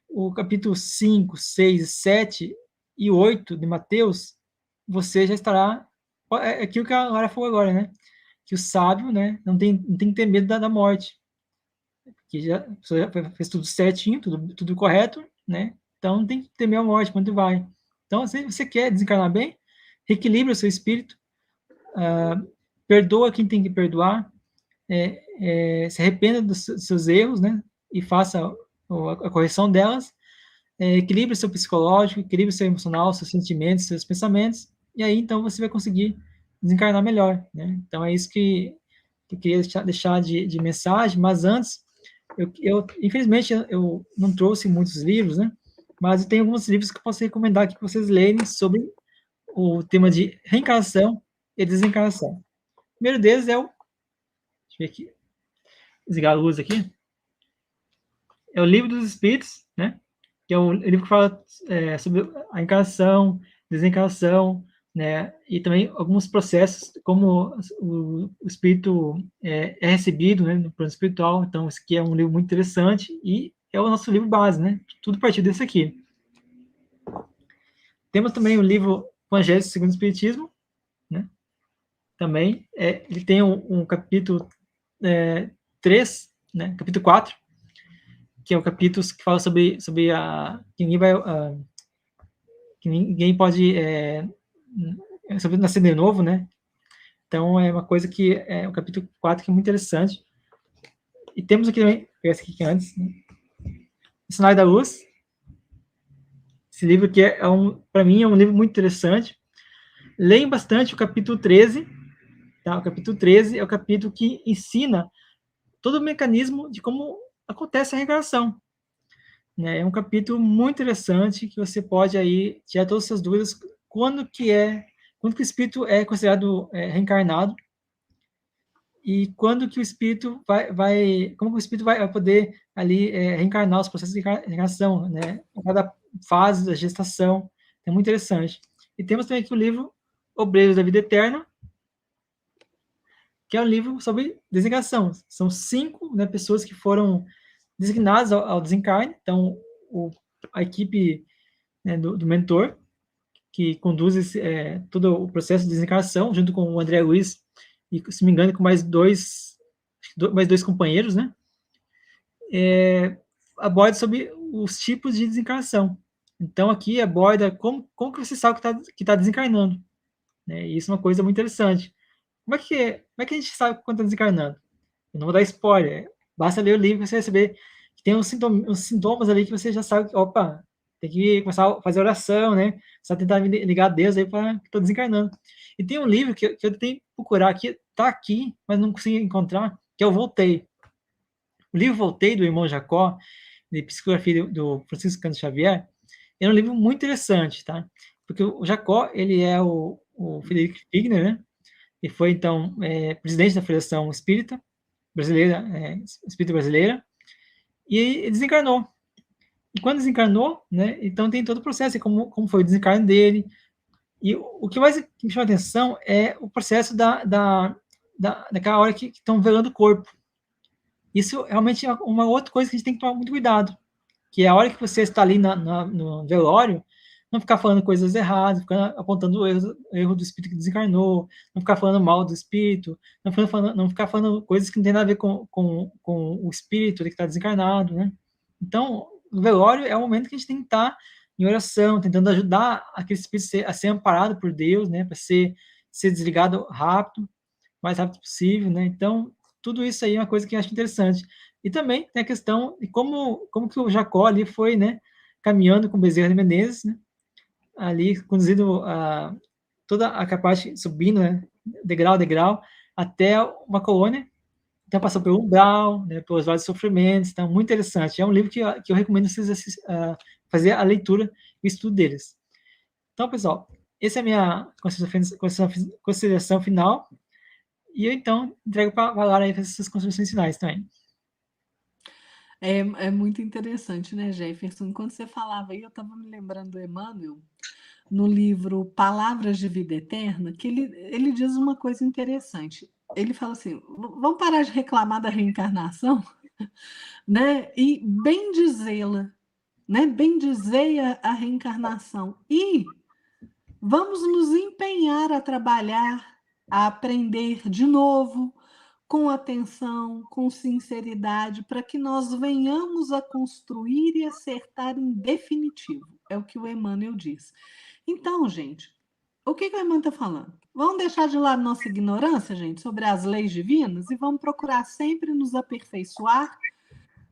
o capítulo 5, 6, 7 e 8 de Mateus, você já estará. É aquilo que a Lara falou agora, né? Que o sábio, né, não tem que ter medo da morte. Que já fez tudo certinho, tudo correto, né? Então não tem que temer a morte quando vai. Então, se você quer desencarnar bem, reequilibre o seu espírito, perdoa quem tem que perdoar, se arrependa dos seus erros, né? E faça a correção delas, equilibre o seu psicológico, equilibre o seu emocional, seus sentimentos, seus pensamentos, e aí então você vai conseguir desencarnar melhor, né? Então é isso que eu queria deixar de mensagem, mas antes, infelizmente eu não trouxe muitos livros, né? Mas eu tenho alguns livros que eu posso recomendar aqui para vocês lerem sobre o tema de reencarnação e desencarnação. O primeiro deles é o. Deixa eu ver aqui. Desligar a luz aqui. É o Livro dos Espíritos, né? Que é o livro que fala sobre a encarnação, desencarnação, né? E também alguns processos, como o espírito é recebido, né, no plano espiritual. Então, esse aqui é um livro muito interessante e é o nosso livro base, né? Tudo a partir desse aqui. Temos também o livro Evangelho segundo o Espiritismo, né? Também, ele tem um capítulo 3, né? Capítulo 4, que é o capítulo que fala sobre que ninguém pode sobre nascer de novo, né? Então é uma coisa que é o capítulo 4 que é muito interessante. E temos aqui também, esse aqui que é antes, né? O Sinais da Luz. Esse livro que para mim é um livro muito interessante. Leiam bastante o capítulo 13, tá? O capítulo 13 é o capítulo que ensina todo o mecanismo de como acontece a reencarnação. Né? É um capítulo muito interessante que você pode aí tirar todas as suas dúvidas quando que o espírito é considerado reencarnado e quando que o espírito como que o espírito vai poder ali reencarnar os processos de reencarnação, né? Cada fase da gestação, é muito interessante. E temos também aqui o livro Obreiros da Vida Eterna, que é um livro sobre desencarnação. São 5, né, pessoas que foram designadas ao desencarne. Então, a equipe, né, do mentor, que conduz todo o processo de desencarnação, junto com o André Luiz, e, se me engano, com mais dois companheiros, né? Aborda sobre os tipos de desencarnação. Então, aqui aborda como que você sabe que tá desencarnando. Né? E isso é uma coisa muito interessante. Como é que a gente sabe quando está desencarnando? Eu não vou dar spoiler. Basta ler o livro e você receber que tem uns sintomas ali que você já sabe que, opa, tem que começar a fazer oração, né? Só tentar me ligar a Deus aí para que estou desencarnando. E tem um livro que eu tenho que procurar aqui, tá aqui, mas não consegui encontrar, que é o Voltei. O livro Voltei, do irmão Jacó, de psicografia do Francisco Cândido Xavier, é um livro muito interessante, tá? Porque o Jacó, ele é o Frederico Figner, né? E foi, então, presidente da Federação Espírita Brasileira, Espírita Brasileira, e ele desencarnou. E quando desencarnou, né, então tem todo o processo, como foi o desencarne dele. E o que mais me chama a atenção é o processo daquela hora que estão velando o corpo. Isso realmente é uma outra coisa que a gente tem que tomar muito cuidado, que é a hora que você está ali no velório, não ficar falando coisas erradas, ficar apontando o erro do espírito que desencarnou, não ficar falando mal do espírito, não ficar falando coisas que não tem nada a ver com o espírito que está desencarnado, né? Então, o velório é o momento que a gente tem que estar em oração, tentando ajudar aquele espírito a ser amparado por Deus, né? Para ser desligado rápido, o mais rápido possível, né? Então, tudo isso aí é uma coisa que eu acho interessante. E também tem a questão de como que o Jacó ali foi, né, caminhando com Bezerra de Menezes, né, ali conduzindo toda a parte, subindo, né, degrau a degrau, até uma colônia. Então passou pelo umbral, né, pelos vários sofrimentos. Então, muito interessante. É um livro que eu recomendo vocês fazer a leitura e o estudo deles. Então, pessoal, essa é a minha consideração final. E eu, então, entrego para a Lara aí fazer essas considerações finais também. É muito interessante, né, Jefferson? Enquanto você falava aí, eu estava me lembrando do Emmanuel, no livro Palavras de Vida Eterna, que ele diz uma coisa interessante. Ele fala assim: vamos parar de reclamar da reencarnação, né? E bem dizê-la, né? Bem dizer a reencarnação. E vamos nos empenhar a trabalhar, a aprender de novo, com atenção, com sinceridade, para que nós venhamos a construir e acertar em definitivo. É o que o Emmanuel diz. Então, gente, o que o Emmanuel está falando? Vamos deixar de lado nossa ignorância, gente, sobre as leis divinas e vamos procurar sempre nos aperfeiçoar,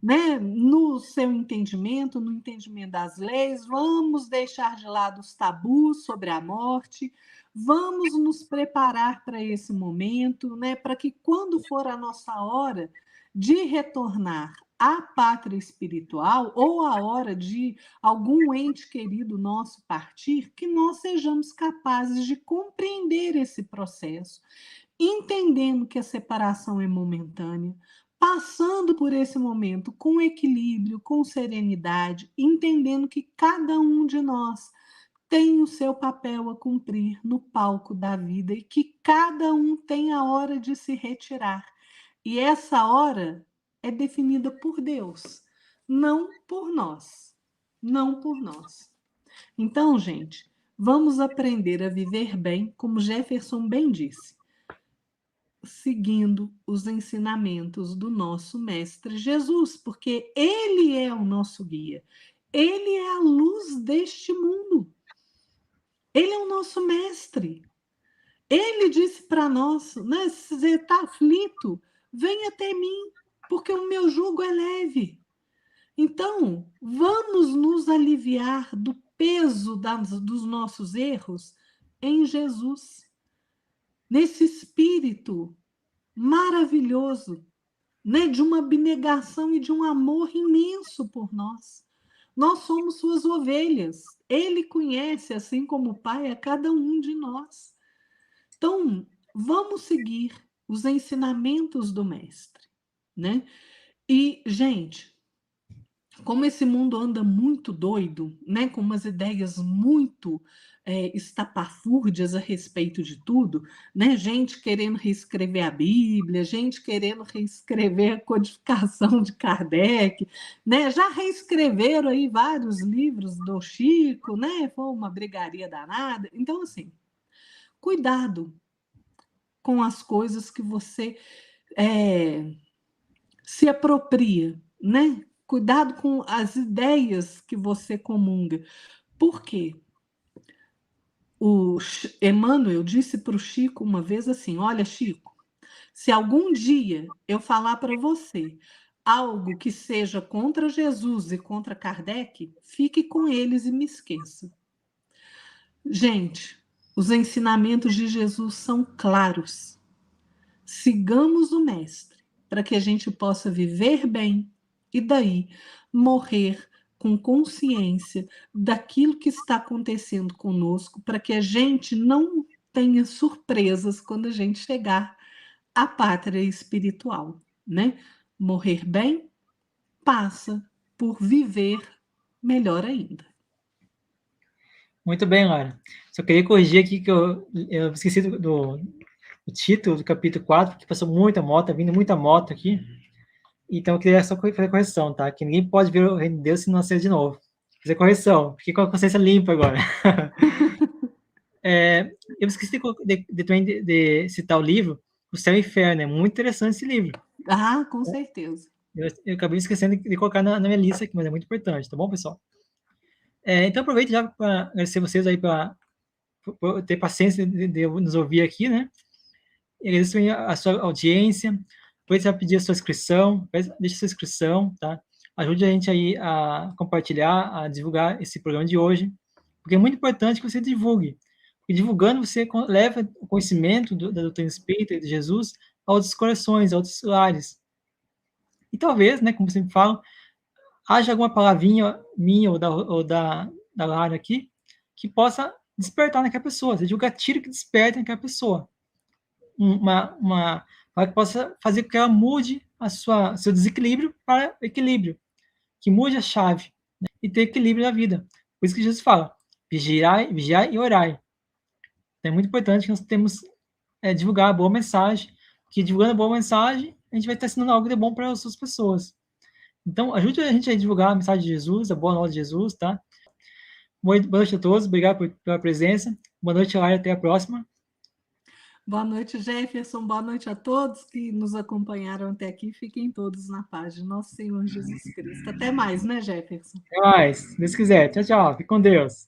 né, no seu entendimento, no entendimento das leis. Vamos deixar de lado os tabus sobre a morte. Vamos nos preparar para esse momento, né, para que quando for a nossa hora de retornar à pátria espiritual ou a hora de algum ente querido nosso partir, que nós sejamos capazes de compreender esse processo, entendendo que a separação é momentânea, passando por esse momento com equilíbrio, com serenidade, entendendo que cada um de nós tem o seu papel a cumprir no palco da vida e que cada um tem a hora de se retirar. E essa hora é definida por Deus, não por nós. Não por nós. Então, gente, vamos aprender a viver bem, como Jefferson bem disse. seguindo os ensinamentos do nosso Mestre Jesus, porque Ele é o nosso guia, Ele é a luz deste mundo, Ele é o nosso Mestre. Ele disse para nós, né, se você está aflito, venha até mim, porque o meu jugo é leve. Então, vamos nos aliviar do peso dos nossos erros em Jesus, nesse espírito maravilhoso, né, de uma abnegação e de um amor imenso por nós. Nós somos suas ovelhas. Ele conhece, assim como o Pai, a cada um de nós. Então, vamos seguir os ensinamentos do Mestre, né? E, gente, como esse mundo anda muito doido, né, com umas ideias muito estapafúrdias a respeito de tudo, né, gente querendo reescrever a Bíblia, gente querendo reescrever a codificação de Kardec, né, já reescreveram aí vários livros do Chico, né, foi uma brigaria danada. Então, assim, cuidado com as coisas que você se apropria, né? Cuidado com as ideias que você comunga. Por quê? O Emmanuel disse para o Chico uma vez assim: olha, Chico, se algum dia eu falar para você algo que seja contra Jesus e contra Kardec, fique com eles e me esqueça. Gente, os ensinamentos de Jesus são claros. Sigamos o Mestre para que a gente possa viver bem e daí morrer com consciência daquilo que está acontecendo conosco, para que a gente não tenha surpresas quando a gente chegar à pátria espiritual, né? Morrer bem passa por viver melhor ainda. Muito bem, Lara. Só queria corrigir aqui que eu esqueci do título do capítulo 4, que passou muita moto, tá vindo muita moto aqui. Então eu queria só fazer a correção, tá? Que ninguém pode ver o reino de Deus se não nascer de novo. Fazer correção. Fiquei com a consciência limpa agora. Eu esqueci de citar o livro O Céu e o Inferno. É muito interessante esse livro. Ah, com certeza. Eu acabei esquecendo de colocar na minha lista aqui, mas é muito importante, tá bom, pessoal? Então aproveito já para agradecer vocês aí por ter paciência de nos ouvir aqui, né? Agradeço a sua audiência. Depois você vai pedir a sua inscrição, deixa a sua inscrição, tá? Ajude a gente aí a compartilhar, a divulgar esse programa de hoje, porque é muito importante que você divulgue. E divulgando, você leva o conhecimento da doutrina espírita e de Jesus a outros corações, a outros lares. E talvez, né, como sempre falo, haja alguma palavrinha minha ou da Lara aqui que possa despertar naquela pessoa, seja o gatilho que desperta naquela pessoa. Para que possa fazer com que ela mude seu desequilíbrio para equilíbrio, que mude a chave, né, e ter equilíbrio na vida. Por isso que Jesus fala, vigiai e orai. Então, é muito importante que nós temos divulgar a boa mensagem, que divulgando a boa mensagem, a gente vai estar ensinando algo de bom para as outras pessoas. Então, ajude a gente a divulgar a mensagem de Jesus, a boa nova de Jesus, tá? Boa noite a todos, obrigado pela presença. Boa noite, Lara, até a próxima. Boa noite, Jefferson. Boa noite a todos que nos acompanharam até aqui. Fiquem todos na paz de nosso Senhor Jesus Cristo. Até mais, né, Jefferson? Até mais, se Deus quiser. Tchau, tchau. Fique com Deus.